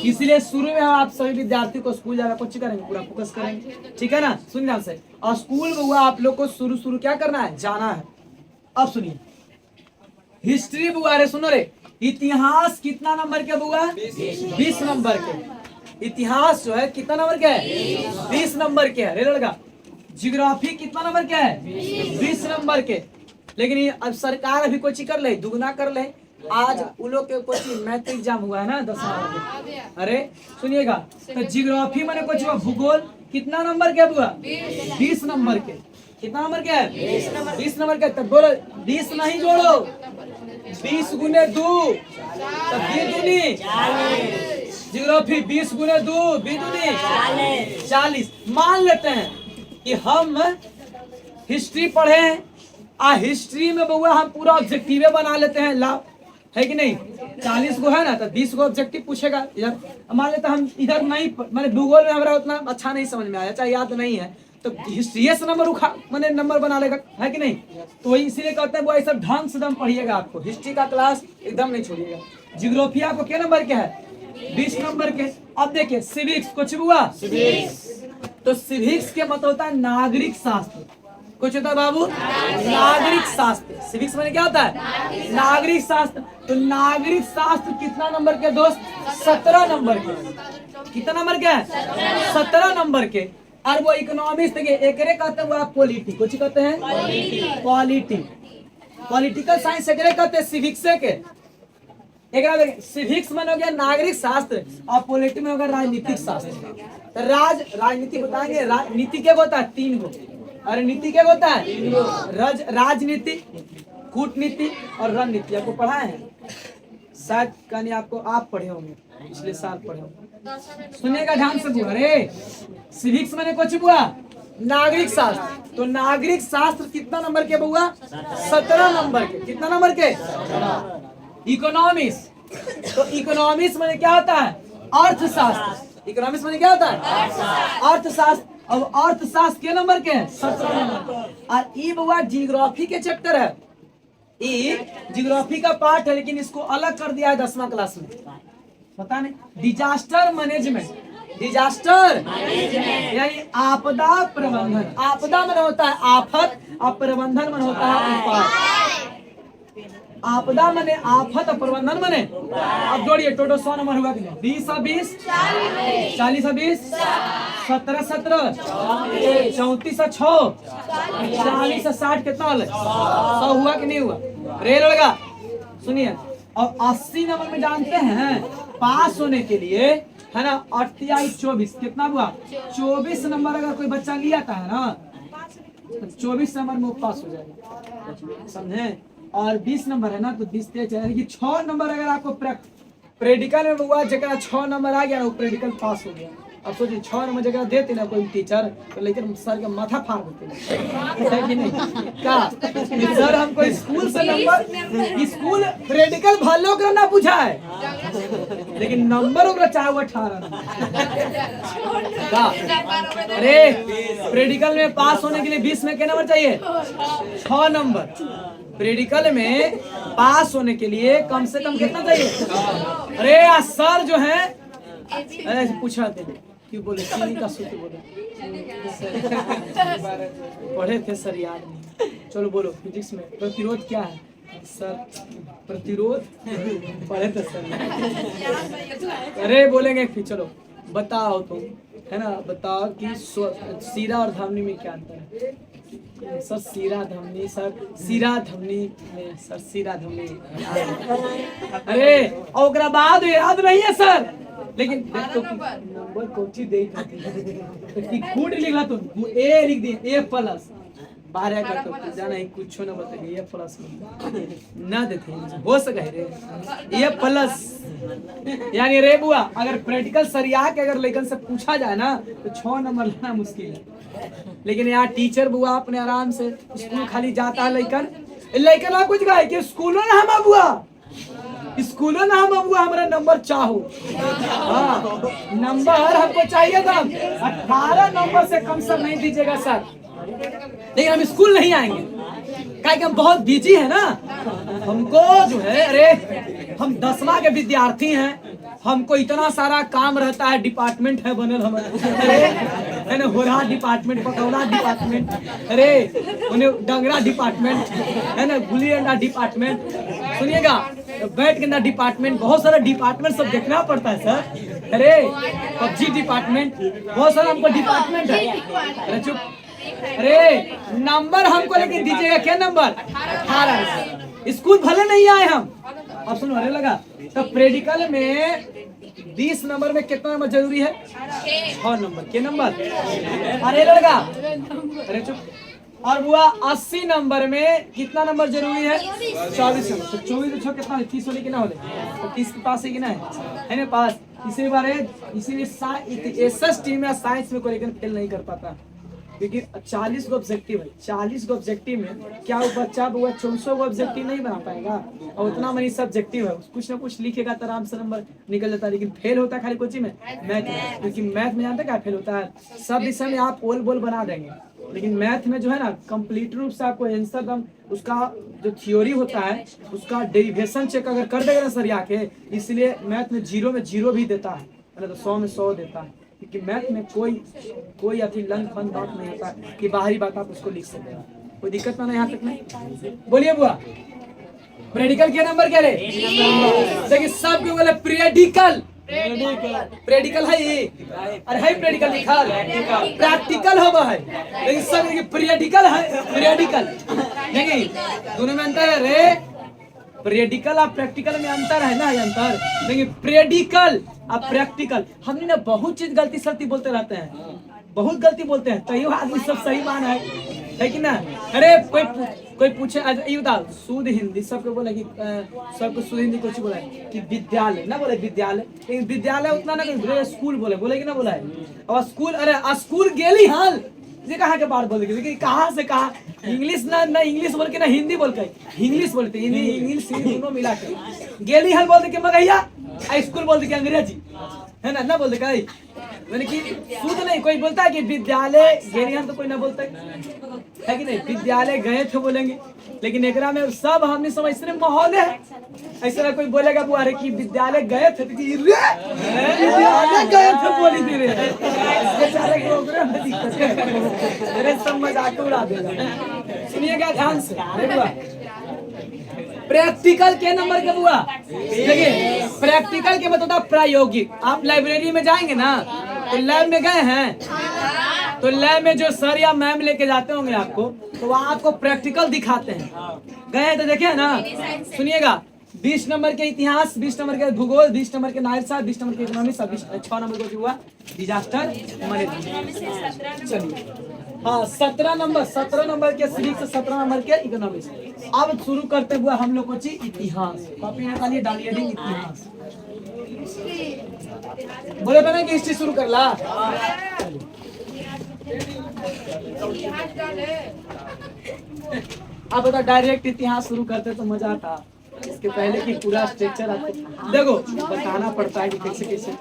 इसलिए शुरू में आप सभी विद्यार्थी को स्कूल जाकर कुछ करेंगे, पूरा फोकस करेंगे, ठीक है ना। सुन ध्यान से, और स्कूल में हुआ आप लोग को शुरू क्या करना है, जाना है। अब सुनिए हिस्ट्री बुआ रे, सुनो रे, इतिहास कितना नंबर के बुआ, 20 नंबर के। इतिहास जो है कितना नंबर के है, 20 नंबर के है रे लड़का। जियोग्राफी कितना नंबर के है, 20 नंबर के। लेकिन ये अब सरकार अभी कोई चीज कर ले, दुगना कर ले। आज उन लोग के कुछ मैथ एग्जाम हुआ है ना 10वां में, अरे सुनिएगा, तो जियोग्राफी मैंने कुछ हुआ, भूगोल कितना नंबर के बुआ, 20 नंबर के। कितना नंबर के है, 20 नंबर के। तब बोलो 20 नहीं जोड़ो, 20 गुने 2 तब 20 दूनी, जियोग्राफी 20 गुने 2 20 दूनी 40। मान लेते हैं कि हम हिस्ट्री पढ़े हैं, हिस्ट्री में बउआ हम पूरा ऑब्जेक्टिव बना लेते हैं, लाभ है कि नहीं। 40 को है ना तो 20 को ऑब्जेक्टिव पूछेगा। इधर मान लेते हम इधर नहीं, मैंने भूगोल में हमारा उतना अच्छा नहीं समझ में आया, चाहे याद नहीं है, तो हिस्ट्री से नंबर मैंने नंबर बना लेगा, है कि नहीं। तो वही इसीलिए कहते हैं वो सब ढंग से दम पढ़िएगा, आपको हिस्ट्री का क्लास एकदम नहीं छोड़िएगा। जियोग्राफी आपको क्या नंबर के है, 20 नंबर के। अब देखिए सिविक्स कुछ हुआ, तो सिविक्स के मतलब होता है नागरिक शास्त्र, कुछ होता है बाबू नागरिक शास्त्र। सिविक्स में क्या होता है, नागरिक शास्त्र। तो नागरिक शास्त्र कितना नंबर के दोस्त, 17 नंबर के। कितना नंबर के है, 17 नंबर के। और वो इकोनॉमिक्स देखिए एकरे कहते हैं, वो आप पॉलिटी कुछ कहते हैं, पॉलिटी पॉलिटिकल साइंस एकरे कहते हैं, सिविक्स के। एक सिविक्स में हो गया नागरिक शास्त्र, और पॉलिटी में होगा राजनीतिक शास्त्र। तो राजनीति बताएंगे, राजनीति क्या होता है, 3 गो। अरे नीति क्या होता है, राजनीति, कूटनीति और रणनीति। आपको पढ़ाए हैं शायद, कहीं आपको आप पढ़े होंगे, पिछले साल पढ़े होंगे। सुनिएगा ध्यान से बुआ, अरे सिविक्स मैंने कुछ बुआ नागरिक शास्त्र। तो नागरिक शास्त्र कितना नंबर के बुआ, 17 नंबर के। कितना नंबर के, इकोनॉमिक्स, तो इकोनॉमिक्स में क्या होता है, अर्थशास्त्र। इकोनॉमिक्स में क्या होता है, अर्थशास्त्र। अब अर्थशास्त्र के नंबर के हैं, 17 नंबर। और ये बुआ जियोग्राफी के चैप्टर है, ये जियोग्राफी का पार्ट है, लेकिन इसको अलग कर दिया है 10वां क्लास में, पता नहीं। डिजास्टर मैनेजमेंट, डिजास्टर यानी आपदा प्रबंधन। आपदा में होता है आफत, और प्रबंधन में होता है उपाय। आपदा मने आफत, प्रबंधन मने। अब जोड़िए टोटल 100 नंबर हुआ कि नहीं, 20 और 20 40 और 20 17 17 34 और 6 40 और 60 कितना वाले 100 हुआ कि नहीं हुआ, रे लड़का। सुनिए अब 80 नंबर में जानते हैं पास होने के लिए, है ना, 28 24 कितना हुआ, 24 नंबर अगर कोई बच्चा लिया था है ना, 24 नंबर में पास हो जाएगा, समझे। और 20 नंबर है ना, तो 20 यानी 6 नंबर अगर आपको प्रैक्टिकल में हुआ, जगह 6 नंबर आ गया ना, वो प्रैक्टिकल पास हो गया। अब सोचिए 6 नंबर जगह देते ना कोई टीचर तो लेकिन सर के माथा फाड़ देते है कि नहीं क्या कि सर हमको स्कूल से नंबर स्कूल प्रैक्टिकल भालो कर ना पूछा है लेकिन नंबर ओकरा चाहे वो 18 का अरे प्रैक्टिकल में पास होने के लिए 20 में क्या नंबर चाहिए 6 नंबर प्रैक्टिकल में पास होने के लिए कम से कम कितना चाहिए अरे सर जो है अरे पूछा थे क्यों बोले चीनी का सूत्र बोले पढ़े थे सर याद नहीं चलो बोलो फिजिक्स में प्रतिरोध क्या है सर प्रतिरोध पढ़े थे सर अरे बोलेंगे फिर चलो बताओ तुम है ना बताओ कि सीरा और धमनी में क्या अंतर है सर सीरा धमनी में सर सीरा धमनी अरे और ओकरा बाद याद नहीं है सर लेकिन तो नंबर कोची दे कि खूट लिखला तो ए लिख दिए ए प्लस 12 का तो जाना है कुछ ना बताइए ए प्लस ना देते हो सके रे ए प्लस यानी रे बुआ अगर प्रैक्टिकल सरिया के अगर लेकिन से पूछा जाए ना तो 6 नंबर लेना मुश्किल है लेकिन यहाँ टीचर बुआ अपने आराम से स्कूल खाली जाता है लेकिन आप कुछ कहे कि स्कूलों ना हम बुआ स्कूलों ना हम बुआ हमारा नंबर चाहो हाँ नंबर हमको चाहिए था 18 नंबर से कम सर नहीं दीजिएगा सर लेकिन हम स्कूल नहीं आएंगे क्या कि हम बहुत बिजी है ना हमको जो है अरे हम 10वां के विद्यार्थी हैं हमको इतना सारा काम रहता है डिपार्टमेंट है बनल हमारे है ना होरा डिपार्टमेंट पकौड़ा डिपार्टमेंट अरे उन्हें डंगरा डिपार्टमेंट है ना गुली अंडा डिपार्टमेंट सुनिएगा बैट के अंदर डिपार्टमेंट बहुत सारा डिपार्टमेंट सब देखना पड़ता है सर अरे पबजी डिपार्टमेंट बहुत सारा हमको डिपार्टमेंट है अरे चुप अरे नंबर हमको लेकिन दीजिएगा क्या नंबर 18 स्कूल भले नहीं आए हम अब सुनो अरे लगा तो प्रैक्टिकल में 20 नंबर में कितना नंबर जरूरी है 6 नंबर के नंबर अरे लड़का अरे चुप और बुआ 80 नंबर में कितना नंबर जरूरी है 24 नंबर तो 24 कितना है 30 वाले कितना होले तो 30 के पास है कि ना है ना पास इसी बार है इसीलिए एसएस टीम में साइंस में कोई लेकिन फेल नहीं कर पाता क्योंकि 40 गो ऑब्जेक्टिव है 40 गो ऑब्जेक्टिव में क्या वो बच्चा वो 400 गो ऑब्जेक्टिव नहीं बना पाएगा और उतना मनी सब्जेक्टिव है कुछ ना कुछ लिखेगा तो आराम से नंबर निकल जाता है लेकिन फेल होता है खाली कोचिंग में मैथ क्योंकि मैथ में जानते क्या फेल होता है सब विषय में आप ओल बोल बना देंगे लेकिन मैथ में जो है ना कंप्लीट रूप से आपको आंसर दम उसका जो थ्योरी होता है उसका डेरिवेशन चेक अगर कर देगा ना सर आके इसलिए मैथ में 0 में 0 भी देता है तो 100 में 100 देता है क्योंकि मैथ में कोई अति लन फन बात नहीं होता कि बाहरी बात आप उसको लिख सकते हैं कोई दिक्कत ना यहाँ तक नहीं बोलिए बुआ प्रैक्टिकल क्या नंबर क्या रे देखिए सब क्यों बोले प्रैक्टिकल है ये अरे है प्रैक्टिकल लिखा प्रैक्टिकल हो है लेकिन सब प्रैक्टिकल है प्रैक्टिकल देखिए दोनों में अंतर है रे प्रैक्टिकल और प्रैक्टिकल में अंतर है ना अंतर लेकिन प्रैक्टिकल और प्रैक्टिकल हमने ना बहुत चीज गलती सलती बोलते रहते हैं बहुत गलती बोलते हैं तैयो आदमी सब सही मान है कि ना अरे कोई पूछे ये बताओ शुद्ध हिंदी सबको बोला कि सबको शुद्ध हिंदी कुछ बोला है कि विद्यालय ना बोले विद्यालय लेकिन विद्यालय उतना ना बोले स्कूल बोले कि ना बोला है और स्कूल अरे स्कूल गेली हाल ये कहाँ के बात बोल के कहाँ से कहा इंग्लिश ना इंग्लिश बोल के ना हिंदी बोल के इंग्लिश बोलते इंग्लिश दोनों मिला के गेली हाल बोलते के मगैया स्कूल बोलते के अंग्रेजी है ना बोलते कहीं मैंने कि शुद्ध नहीं कोई बोलता है कि विद्यालय गेली हाल तो कोई ना बोलता है कि नहीं विद्यालय गए थे बोलेंगे लेकिन एकरा में सब हमने समझ इतने माहौल है ऐसा कोई बोलेगा बुआरे कि विद्यालय गए थे तो विद्यालय गए थे बोली दे रहे बेचारे प्रोग्राम में दिक्कत है मेरे सब मजाक उड़ा देगा सुनिएगा ध्यान से अरे बुआ प्रैक्टिकल के नंबर के बुआ देखिए प्रैक्टिकल के मतलब प्रायोगिक आप लाइब्रेरी में जाएंगे ना तो लैब में गए हैं तो लैब में जो सर या मैम लेके जाते होंगे आपको तो वहाँ आपको प्रैक्टिकल दिखाते हैं गए तो देखे ना सुनिएगा 20 नंबर के इतिहास 20 नंबर के भूगोल 20 नंबर के नायर साहब 20 नंबर के इकोनॉमिक्स 6 नंबर को हुआ डिजास्टर मैनेजमेंट चलिए हाँ 17 नंबर के सिविक्स 17 नंबर के इकोनॉमिक्स अब शुरू करते हुए हम लोग को इतिहास कॉपी निकालिए डालिए इतिहास बोले तो नहीं कि हिस्ट्री शुरू कर ला। आप बता डायरेक्ट इतिहास शुरू करते तो मजा आता, इसके पहले की पूरा स्ट्रक्चर आपको देखो बताना पड़ता है कि कैसे कैसे।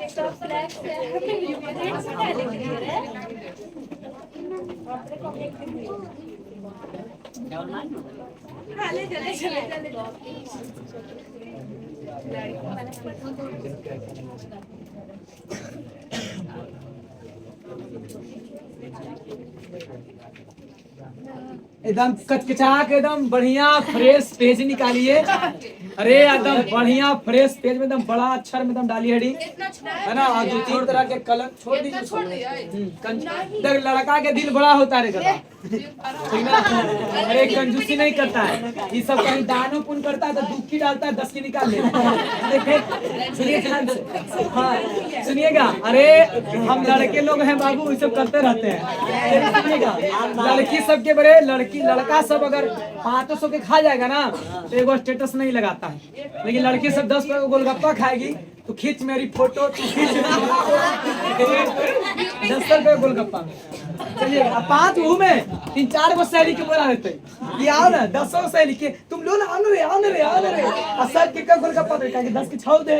एकदम कचकचा के एकदम बढ़िया फ्रेश पेज निकालिए। अरे एकदम बढ़िया फ्रेश पेज में एकदम बड़ा अक्षर में एकदम डालिए हेडिंग, है ना। और 2-3 तरह के कलर छोड़ दीजिए। देख लड़का के दिल बड़ा होता है गधा, ठीक ना। अरे कंजूसी नहीं करता है, ये सब कहीं दानो पुण्य करता है तो दुखी डालता है 10 की निकाल लेता है। देखिए सुनिए ध्यान से, हाँ सुनिएगा। अरे हम लड़के लोग हैं बाबू, ये सब करते रहते हैं, सुनिएगा। लड़की सबके बड़े लड़का सब अगर 500 के खा जाएगा ना तो एगो स्टेटस नहीं लगाता है, लेकिन लड़की सब 10 रुपए का गोलगप्पा खाएगी तो खींच मेरी फोटो, तू खींच 10 रुपए गोलगप्पा में। चलिए अब 5 में 3-4 गो सहेली के बोला रहते कि आओ ना 10 सहेली के तुम लो ना, आओ ना रे। और सर के का गोलगप्पा दे 10 के 6 दे।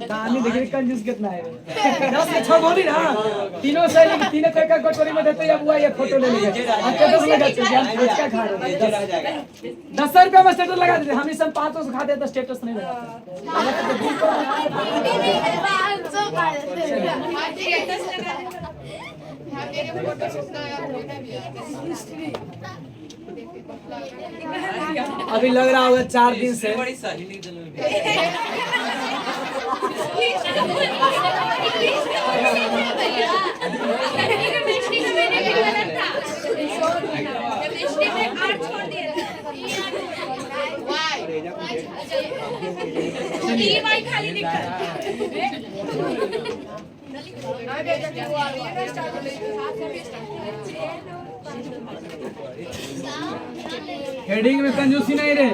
दानी देखिए कंजूस कितना है। 10 के 6 बोली ना, तीनों सहेली 3 रुपए का कटोरी में देते या बुआ ये फोटो ले लेंगे। स्टेटस लगा दीजिए, हम क्या खा रहे हैं 10 रुपए में स्टेटस लगा दीजिए। हम इस सब 500 से खाते हैं तो स्टेटस नहीं लगाते। अभी लग रहा होगा 4 दिन से हेडिंग में कंजूसी नहीं रे।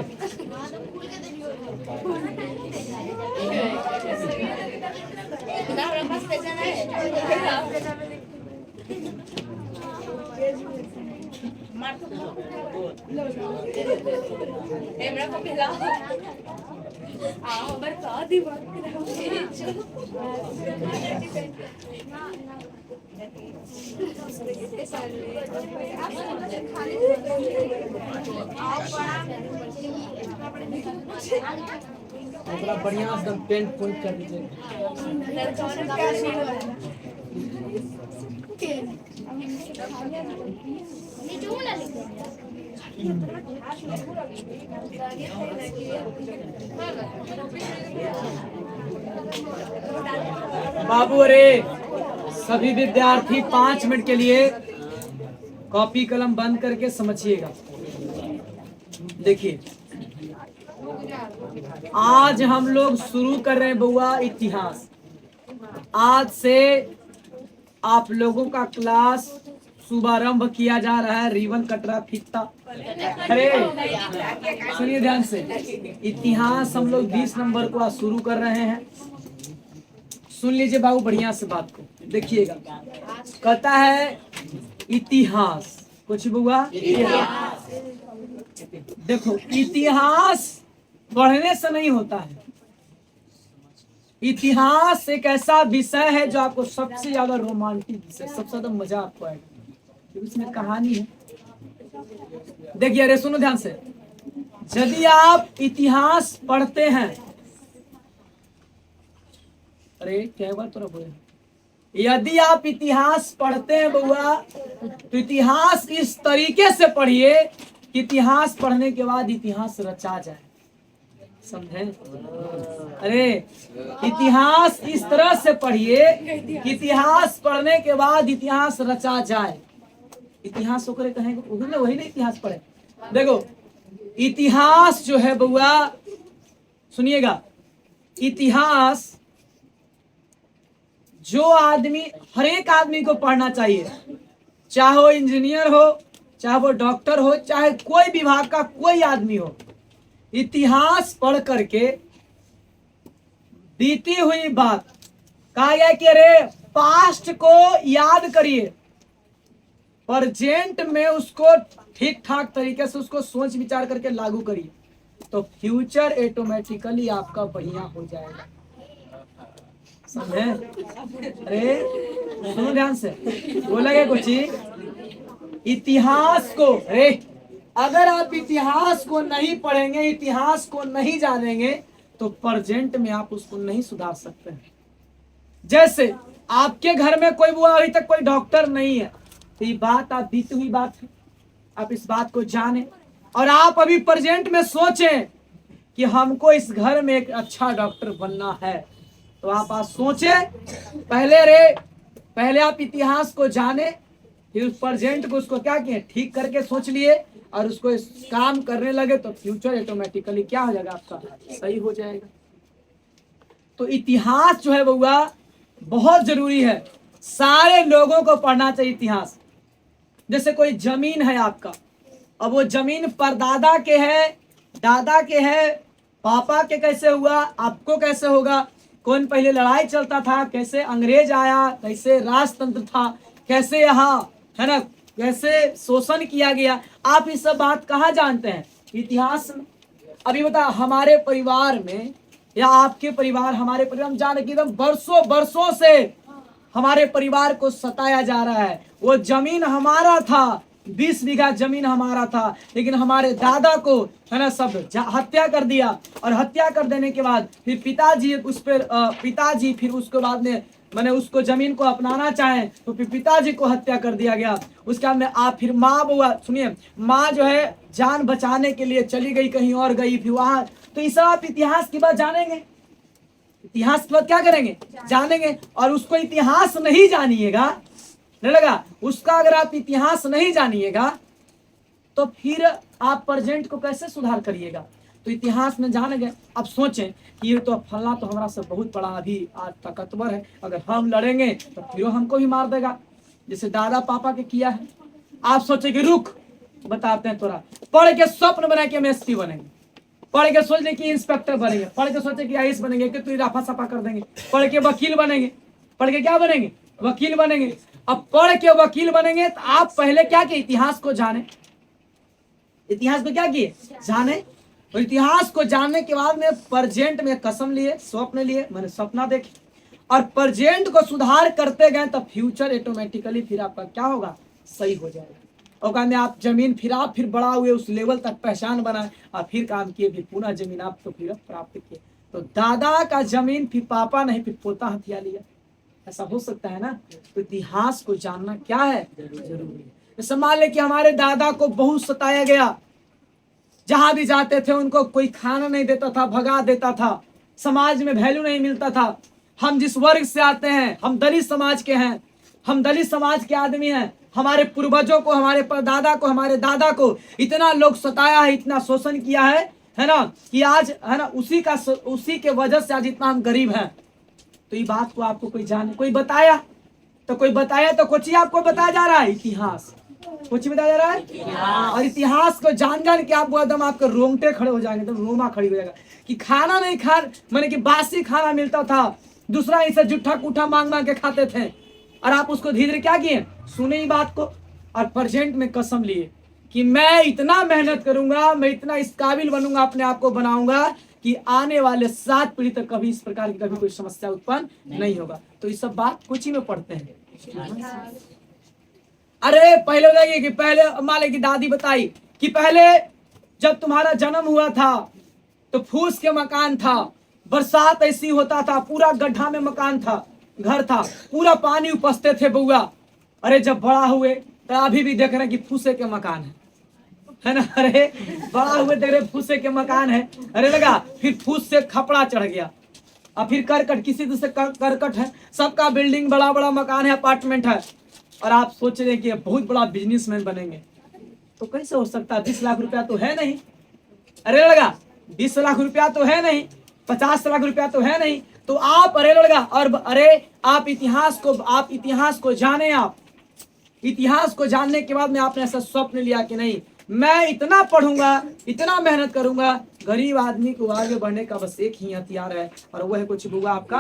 थोड़ा बढ़िया एकदम पेंट फुल कर दीजिए। बाबू अरे सभी विद्यार्थी 5 मिनट के लिए कॉपी कलम बंद करके समझिएगा। देखिए आज हम लोग शुरू कर रहे हैं बउआ इतिहास। आज से आप लोगों का क्लास शुभारंभ किया जा रहा है। रिबन कट रहा फीता। अरे सुनिए ध्यान से, इतिहास हम लोग 20 नंबर को आज शुरू कर रहे हैं। सुन लीजिए बाबू बढ़िया से बात को, देखिएगा। कहता है इतिहास, कुछ बुआ देखो इतिहास पढ़ने से नहीं होता है। इतिहास एक ऐसा विषय है जो आपको सबसे ज्यादा रोमांटिक विषय, सबसे ज्यादा मजा आपको आएगा। इसमें कहानी है। देखिए अरे सुनो ध्यान से, यदि आप इतिहास पढ़ते हैं, अरे क्या बात तो बोले, यदि आप इतिहास पढ़ते हैं बउआ तो इतिहास इस तरीके से पढ़िए कि इतिहास पढ़ने के बाद इतिहास रचा जाए। समझे? अरे इतिहास इस तरह से पढ़िए कि इतिहास पढ़ने के बाद इतिहास रचा जाए। इतिहास ओकरे कहेंगे वही नहीं इतिहास पढ़े। देखो इतिहास जो है बउआ सुनिएगा, इतिहास जो आदमी, हर एक आदमी को पढ़ना चाहिए, चाहे वो इंजीनियर हो, चाहे वो डॉक्टर हो, चाहे कोई विभाग का कोई आदमी हो। इतिहास पढ़ करके बीती हुई बात, कहा गया कि अरे पास्ट को याद करिए, प्रेजेंट में उसको ठीक ठाक तरीके से उसको सोच विचार करके लागू करिए, तो फ्यूचर ऑटोमेटिकली आपका बढ़िया हो जाएगा। समझे? अरे सुनो ध्यान से, बोलेंगे कुछ इतिहास को, अरे अगर आप इतिहास को नहीं पढ़ेंगे, इतिहास को नहीं जानेंगे, तो प्रेजेंट में आप उसको नहीं सुधार सकते हैं। जैसे आपके घर में कोई बुआ अभी तक कोई डॉक्टर नहीं है, तो ये बात आप बीती हुई बात है, आप इस बात को जाने और आप अभी प्रेजेंट में सोचें कि हमको इस घर में एक अच्छा डॉक्टर बनना है, तो आप आज सोचे पहले आप इतिहास को जाने, फिर उस प्रेजेंट को उसको क्या किए, ठीक करके सोच लिए और उसको इस काम करने लगे, तो फ्यूचर ऑटोमेटिकली क्या हो जाएगा, आपका सही हो जाएगा। तो इतिहास जो है बउआ बहुत जरूरी है, सारे लोगों को पढ़ना चाहिए इतिहास। जैसे कोई जमीन है आपका, अब वो जमीन परदादा के है, दादा के है, पापा के कैसे हुआ, आपको कैसे होगा, कौन पहले लड़ाई चलता था, कैसे अंग्रेज आया, कैसे राजतंत्र था, कैसे यहाँ है ना, कैसे शोषण किया गया, आप ये सब बात कहाँ जानते हैं, इतिहास में। अभी बता हमारे परिवार में या आपके परिवार, हमारे परिवार में जाने की एकदम बरसों से हमारे परिवार को सताया जा रहा है। वो जमीन हमारा था, 20 बीघा जमीन हमारा था, लेकिन हमारे दादा को है ना सब हत्या कर दिया, और हत्या कर देने के बाद फिर पिताजी फिर उसके बाद में मैंने उसको जमीन को अपनाना चाहे, तो फिर पिताजी को हत्या कर दिया गया। उसके बाद में आप फिर माँ बुआ, सुनिए, माँ जो है जान बचाने के लिए चली गई, कहीं और गई, फिर वहां, तो इस आप इतिहास की बात जानेंगे, इतिहास की बात क्या करेंगे, जानेंगे। और उसको इतिहास नहीं जानिएगा, नहीं लगा, उसका अगर आप इतिहास नहीं जानिएगा तो फिर आप प्रेजेंट को कैसे सुधार करिएगा। तो इतिहास में जान गए, अब सोचें कि ये तो फलना तो हमारा से बहुत बड़ा अभी आज ताकतवर है, अगर हम लड़ेंगे तो फिर हमको भी मार देगा, जैसे दादा पापा के किया है। आप सोचे कि रुक बताते हैं, थोड़ा पढ़ के स्वप्न बना के हम एसपी बनेंगे, पढ़ के सोच ले कि इंस्पेक्टर बनेंगे, पढ़ के सोचे कि आईएएस बनेंगे, कि तू रफा सफा कर देंगे, पढ़ के वकील बनेंगे, पढ़ के क्या बनेंगे, वकील बनेंगे। अब पढ़ के वकील बनेंगे तो आप पहले क्या किए, इतिहास को जाने, इतिहास को क्या किए, जाने। और इतिहास को जानने के बाद में प्रेजेंट में कसम लिए, स्वप्न लिए, मैंने सपना देखे, और प्रेजेंट को सुधार करते गए, तो फ्यूचर ऑटोमेटिकली फिर आपका क्या होगा, सही हो जाएगा। और कहने आप जमीन फिर बड़ा हुए, उस लेवल तक पहचान बनाए, और फिर काम किए, फिर पुनः जमीन आप तो फिर प्राप्त किए। तो दादा का जमीन फिर पापा नहीं, फिर पोता हथिया लिया, ऐसा हो सकता है ना। तो इतिहास को जानना क्या है, जरूरी है। जैसे मान ले कि हमारे दादा को बहुत सताया गया, जहां भी जाते थे उनको कोई खाना नहीं देता था, भगा देता था, समाज में वैल्यू नहीं मिलता था। हम जिस वर्ग से आते हैं, हम दलित समाज के हैं, हम दलित समाज के आदमी हैं। हमारे पूर्वजों को, हमारे परदादा को, हमारे दादा को इतना लोग सताया है, इतना शोषण किया है ना, कि आज है ना उसी के वजह से आज इतना हम गरीब हैं। तो ये बात को आपको कोई जाने, कोई बताया तो कुछ ही आपको बताया जा रहा है, इतिहास कुछ बताया जा रहा है। और इतिहास को जान के आप एकदम आपके रोंगटे खड़े हो जाएंगे, एकदम रोमा खड़ी हो जाएगा कि खाना नहीं मैंने कि बासी खाना मिलता था, दूसरा इसे जुट्ठा कुठा मांग के खाते थे, और आप उसको धीरे धीरे क्या किए, सुने ही बात को, और प्रेजेंट में कसम लिए कि मैं इतना मेहनत करूंगा, मैं इतना इस काबिल बनूंगा, अपने आप को बनाऊंगा कि आने वाले 7 पीढ़ी तक कभी इस प्रकार की कभी कोई समस्या उत्पन्न नहीं होगा। तो ये सब बात कुछ ही में पढ़ते हैं। अरे पहले बताइए कि पहले माले की दादी बताई कि पहले जब तुम्हारा जन्म हुआ था तो फूस के मकान था, बरसात ऐसी होता था, पूरा गड्ढा में मकान था, घर था, पूरा पानी उपसते थे बउआ। अरे जब बड़ा हुए तो अभी भी देख रहे कि फूसे के मकान है ना, अरे बड़ा हुए देख रहे फूसे के मकान है, अरे लगा फिर फूस से खपड़ा चढ़ गया, और फिर करकट, किसी से करकट है, सबका बिल्डिंग बड़ा बड़ा मकान है, अपार्टमेंट है, और आप सोच रहे कि बहुत बड़ा बिजनेसमैन बनेंगे। तो कैसे हो सकता है, 20 लाख रुपया तो है नहीं, अरे लगा 20 लाख रुपया तो है नहीं, 50 लाख रुपया तो है नहीं। तो आप अरे लड़का, और अरे आप इतिहास को जाने, आप इतिहास को जानने के बाद में आपने ऐसा स्वप्न लिया कि नहीं मैं इतना पढ़ूंगा, इतना मेहनत करूंगा। गरीब आदमी को आगे बढ़ने का बस एक ही हथियार है, और वो है कुछ बुआ आपका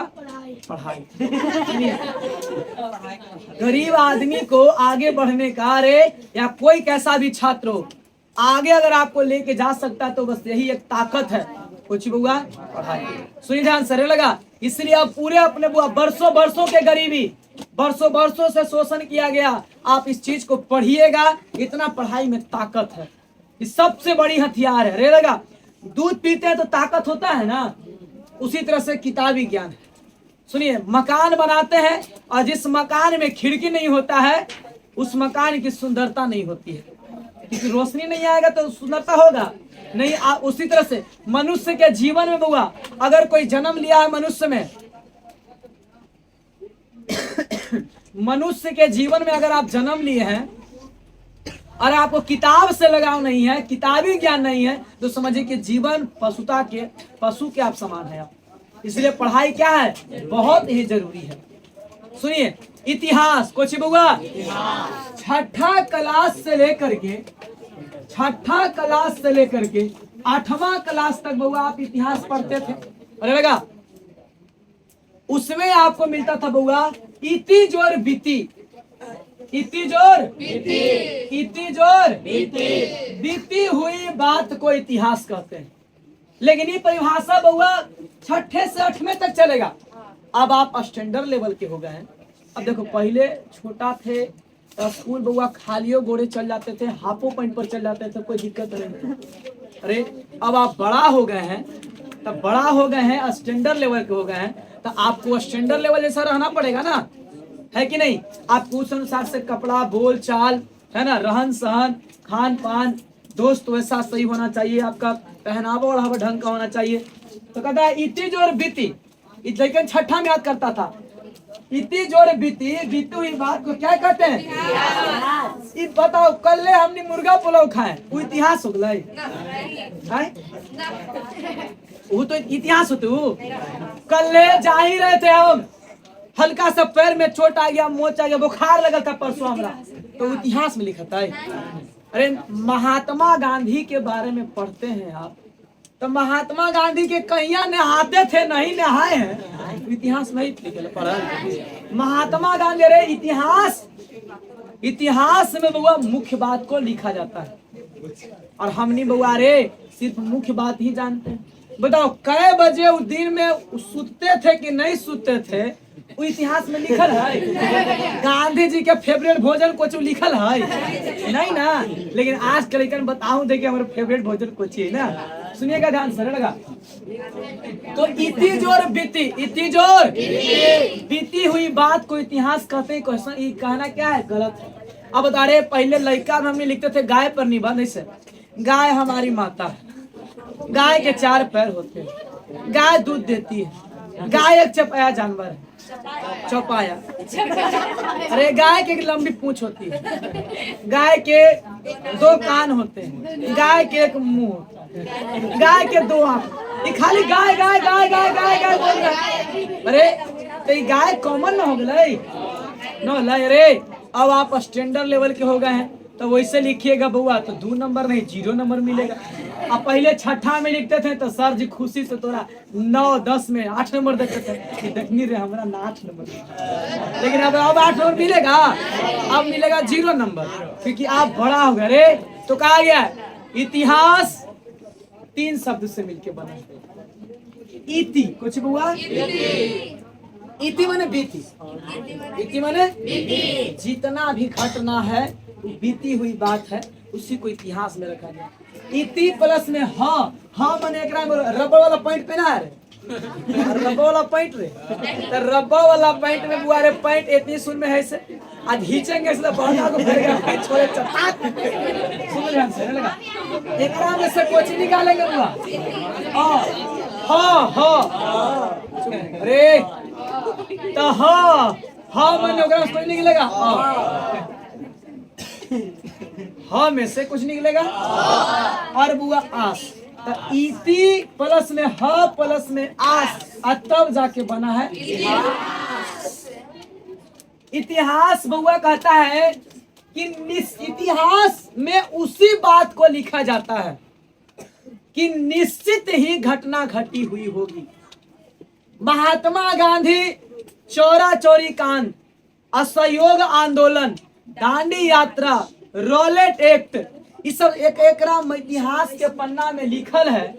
पढ़ाई। गरीब आदमी को आगे बढ़ने का, अरे या कोई कैसा भी छात्र हो, आगे अगर आपको लेके जा सकता है तो बस यही एक ताकत है, कुछ बुआ पढ़ाई। सुनिए ध्यान से, लगा। इसलिए अब पूरे अपने बुआ बरसों बरसों के गरीबी, बरसों बरसों से शोषण किया गया, आप इस चीज को पढ़िएगा। इतना पढ़ाई में ताकत है, ये सबसे बड़ी हथियार है। लगा, दूध पीते हैं तो ताकत होता है ना, उसी तरह से किताबी ज्ञान है। सुनिए, मकान बनाते हैं और जिस मकान में खिड़की नहीं होता है उस मकान की सुंदरता नहीं होती है, क्योंकि रोशनी नहीं आएगा तो सुंदरता होगा नहीं। उसी तरह से मनुष्य के जीवन में बुआ, अगर कोई जन्म लिया है मनुष्य में, मनुष्य के जीवन में अगर आप जन्म लिए हैं और आपको किताब से लगाव नहीं है, किताबी ज्ञान नहीं है, तो समझिए कि जीवन पशु के आप समान है आप। इसलिए पढ़ाई क्या है, बहुत ही जरूरी है। सुनिए, इतिहास कुछ बुआ, छठा क्लास से लेकर के 8वां क्लास तक बुआ आप इतिहास पढ़ते थे। अरे लगा, उसमें आपको मिलता था बुआ इति जोर बीती, इति जोर बीती हुई बात को इतिहास कहते हैं। लेकिन ये परिभाषा बुआ 6ठे से 8वें तक चलेगा। अब आप स्टैंडर्ड लेवल के हो गए हैं। अब देखो, पहले छोटा थे तो स्कूल बुआ खालियों गोड़े चल जाते थे, हाफो पैंट पर चल जाते थे, कोई दिक्कत नहीं। अरे अब आप बड़ा हो गए हैं, तब बड़ा हो गए हैं, स्टैंडर्ड लेवल के हो गए हैं, तो आपको स्टैंडर्ड लेवल जैसा रहना पड़ेगा ना, है कि नहीं। आपको उस अनुसार से कपड़ा, बोल चाल, है ना, रहन सहन, खान पान, दोस्त वैसा सही होना चाहिए, आपका पहनावा ओढ़ावा ढंग का होना चाहिए। तो कहता है इति जोर बीती, लेकिन छठा में याद करता था, इति जोर बीती हुई बात को क्या कहते हैं। बताओ, कल हमने मुर्गा पुलाव खाए, वो इतिहास हो गए, वो तो इतिहास होते। कल जा ही रहे थे हम, हल्का सा पैर में चोट आ गया, मोच आ गया, बुखार लगा था परसों हमरा, तो इतिहास में लिखा था। अरे महात्मा गांधी के बारे में पढ़ते हैं आप, तो महात्मा गांधी के कहिया नहाते थे, नहीं नहाए हैं, इतिहास नहीं पढ़ा। महात्मा गांधी, अरे इतिहास में बुआ मुख्य बात को लिखा जाता है, और हमने बुआ रे सिर्फ मुख्य बात ही जानते हैं। बताओ, कै बजे उस दिन में सुतते थे कि नहीं सुतते थे, वो इतिहास में लिखल है। गांधी जी के फेवरेट भोजन कुछ लिखल है नहीं ना। लेकिन आज के लेकर बताऊं, देखिए हमारे फेवरेट भोजन कुछ है ना, सुनिएगा ध्यान से लगा। तो इति जोर बीती हुई बात को इतिहास कहते हैं। क्वेश्चन ये कहना क्या है, गलत है। अब बता रहे, पहले लड़का में हमने लिखते थे गाय पर निबंध, ऐसे गाय हमारी माता है, गाय के 4 पैर होते हैं, गाय दूध देती है, गाय एक चपाया जानवर है, चौपाया। अरे गाय के लंबी पूंछ होती है, गाय के 2 कान होते हैं, गाय के 1 मुंह होता है, गाय के 2 आंख। ये खाली गाय गाय गाय गाय गाय गाय बोल रहा है। अरे तो ये गाय कॉमन ना हो गई ना, अरे अब आप स्टैंडर्ड लेवल के हो गए हैं, तो वैसे लिखिएगा बुआ, तो 2 नंबर नहीं 0 नंबर मिलेगा। अब पहले छठा में लिखते थे तो सर जी खुशी से तोरा 9, 10 में 8 नंबर देते थे, देखनी रे हमारा ना 8 नंबर। लेकिन अब 8 नंबर मिलेगा, अब मिलेगा 0 नंबर, क्योंकि आप बड़ा हो गए। तो कहा गया इतिहास 3 शब्द से मिलके बना। इति कुछ बुआ, इति माने बीती, इति माने जितना भी घटना है बीती हुई बात है, उसी को इतिहास में रखा गया। इति प्लस में हाँ माने एकरा में रबर वाला पॉइंट पे ना है, रबर वाला पॉइंट रे, तो रबर वाला पॉइंट में बुआ रे पॉइंट इतनी सुन में है से आज खींचेंगे इसलिए बढ़ा को फिर पॉइंट छोड़े चटाक सुन ध्यान से लगा। एकरा में से कुछ निकालेंगे बुआ, अरे तो हाँ माने ओकरा से कुछ निकलेगा, हाँ में से कुछ निकलेगा, और बुआ आस। तो इति प्लस में ह प्लस में आस, तब जाके बना है इतिहास। बुआ कहता है कि इतिहास में उसी बात को लिखा जाता है कि निश्चित ही घटना घटी हुई होगी। महात्मा गांधी चौरा चौरी कांड, असहयोग आंदोलन, दांडी यात्रा, रॉलेट एक्ट, इस सब एक इतिहास के पन्ना में लिखल है।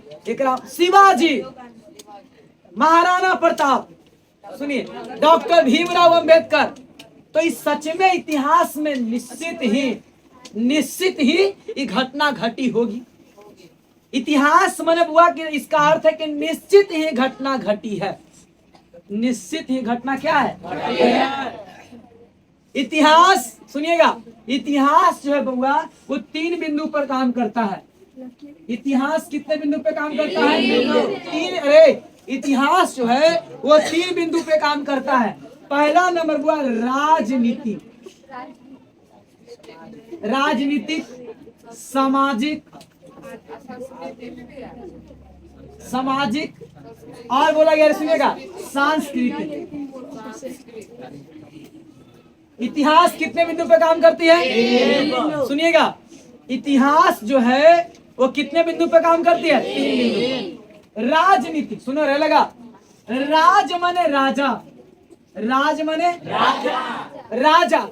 शिवाजी, महाराणा प्रताप, सुनिए, डॉक्टर भीमराव अंबेडकर, तो इस सच में इतिहास में निश्चित ही ये घटना घटी होगी। इतिहास मैंने बुआ कि इसका अर्थ है कि निश्चित ही घटना घटी है। निश्चित ही घटना क्या है? इतिहास, सुनिएगा, इतिहास जो है बउआ वो 3 बिंदु पर काम करता है। इतिहास कितने बिंदु पे काम करता है? 3। अरे इतिहास जो है वो 3 बिंदु पे काम करता है। पहला नंबर हुआ राजनीति, राजनीतिक, सामाजिक और बोला गया, सुनिएगा, सांस्कृतिक। इतिहास कितने बिंदु पे काम करती है? सुनिएगा, इतिहास जो है वो कितने बिंदु पे काम करती है? 3 बिंदु। राजनीति, सुनो रे लगा, राज माने राजा, राज माने राजा,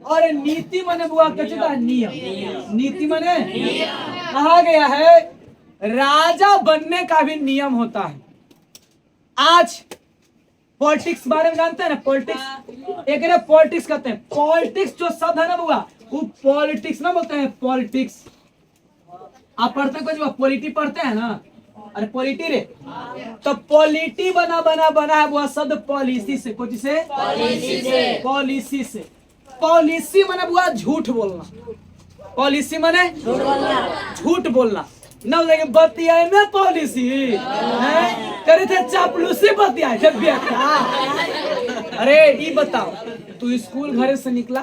और नीति माने बुआ क्या नियम। नीति माने कहा गया है राजा बनने का भी नियम होता है। आज पॉलिटिक्स बारे में जानते हैं ना? पॉलिटिक्स, एक ना पॉलिटिक्स कहते हैं। पॉलिटिक्स जो शब्द है ना बुआ, वो पॉलिटिक्स ना बोलते हैं, पॉलिटिक्स। आप पढ़ते कुछ पॉलिटी पढ़ते हैं ना? अरे पॉलिटी रे, तो पॉलिटी बना है वो शब्द पॉलिसी से। कुछ से? पॉलिसी से। पॉलिसी माने बुआ झूठ बोलना। पॉलिसी माने झूठ बोलना। न बतिया में पॉलिसी करे थे, चापलूसी बतिया थे बेटा। अरे ये बताओ, तू स्कूल घरे से निकला,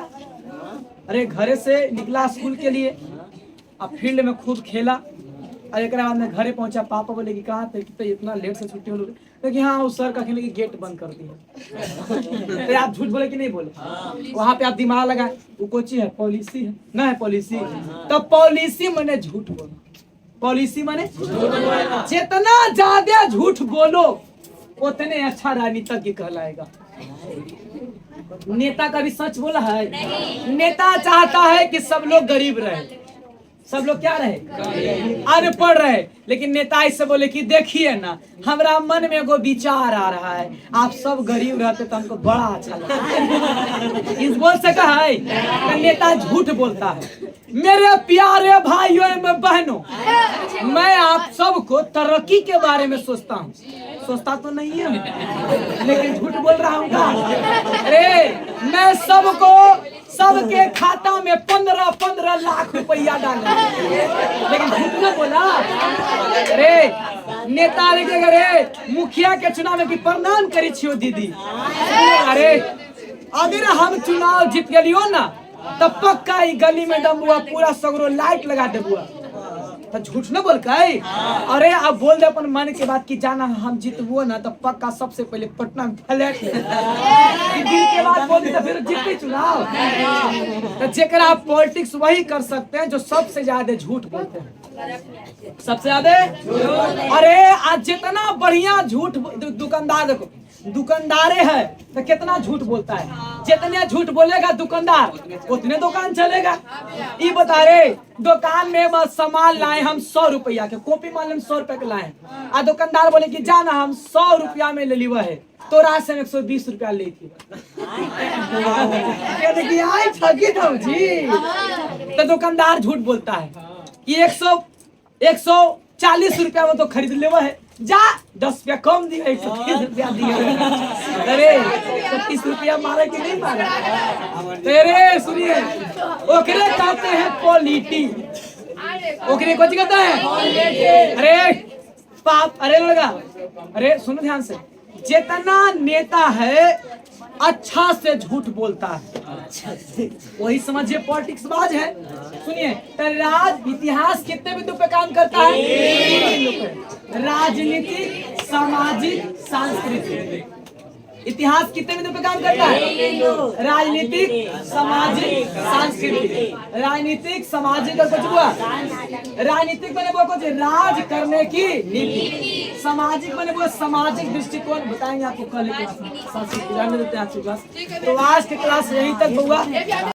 अरे घरे से निकला स्कूल के लिए, अब फील्ड में खूब खेला, और एक बाद में घरे पहुंचा, पापा बोले कि कहाँ थे, कि इतना लेट से छुट्टी हो गई, तो कि हाँ उस सर का खेलने की गेट बंद कर दिया। तो आप झूठ बोले कि नहीं बोले? वहां पे आप दिमाग लगाए, वो कोची है? पॉलिसी है ना, है पॉलिसी। तो पॉलिसी माने झूठ बोलो। पॉलिसी माने जितना ज्यादा झूठ बोलो उतने अच्छा राजनीतिज्ञ कहलाएगा। नेता कभी सच बोला है? नेता चाहता है कि सब लोग गरीब रहे, सब लोग क्या रहे? अनपढ़ रहे। लेकिन नेता ऐसे बोले कि देखिए ना, हमारा मन में एगो विचार आ रहा है, आप सब गरीब रहते तो हमको बड़ा अच्छा लगता। इस बोल सका है? तो नेता झूठ बोलता है। मेरे प्यारे भाइयों एवं बहनों, मैं आप सबको तरक्की के बारे में सोचता हूँ। सोचता तो नहीं है, लेकिन झूठ बोल रहा हूँ। अरे मैं सबके खाता में 15 लाख रुपया डाला, लेकिन झूठ न बोला। अरे नेता रे, मुखिया के चुनाव में प्रणाम करी छियो दीदी। अरे अगर हम चुनाव जीत गलियो ना, तब पक्का ही गली में डम्बुआ पूरा सगरो लाइट लगा दे बुआ। तो झूठ न बोल के, अरे अब बोल दे अपन मन के बात की जाना हम जीतबो ना, तो पक्का सबसे पहले पटना में फ्लैट ले। दिन के बाद बोल तो फिर जीते चुनाव। तो जेकरा पॉलिटिक्स वही कर सकते हैं जो सबसे ज्यादा झूठ बोलते हैं, सबसे ज्यादा। अरे आज जितना बढ़िया झूठ दुकानदार, देखो दुकानदारे है तो कितना झूठ बोलता है। जितने झूठ बोलेगा दुकानदार उतने दुकान चलेगा। ये बता रे, दुकान में बस सामान लाए हम 100 रुपया के, कॉपी मान लें 100 रुपया के लाए, और दुकानदार बोले कि जाना हम 100 रुपया में ले लिवा है, तो रात से 120 रुपया ले थी। तो दुकानदार झूठ बोलता है कि 140 रुपया में तो खरीद लेवा है, जा 10 रुपया कम दिया, 130 रुपया दिया। अरे 30 रुपया मारे कि नहीं मारे? तेरे सुनिए, ओकरे कहते हैं पॉलिटी। ओकरे को कहता है? अरे पाप, अरे लगा, अरे सुनो ध्यान से, जितना नेता है अच्छा से झूठ बोलता है, वही समझिए पॉलिटिक्स बाज है। सुनिए, तो इतिहास कितने बिंदु पे काम करता है? राजनीतिक, सामाजिक, सांस्कृतिक। इतिहास कितने बिंदु पे काम करता है? राजनीतिक, सामाजिक, सांस्कृतिक। राजनीतिक, सामाजिक और कुछ हुआ राजनीतिक मैंने वो कुछ राज करने की नीति। सामाजिक मैंने वो सामाजिक दृष्टिकोण बताएंगे आपको कल क्लास में। संस्कृत देते हैं आज की क्लास। तो आज की क्लास यहीं तक हुआ।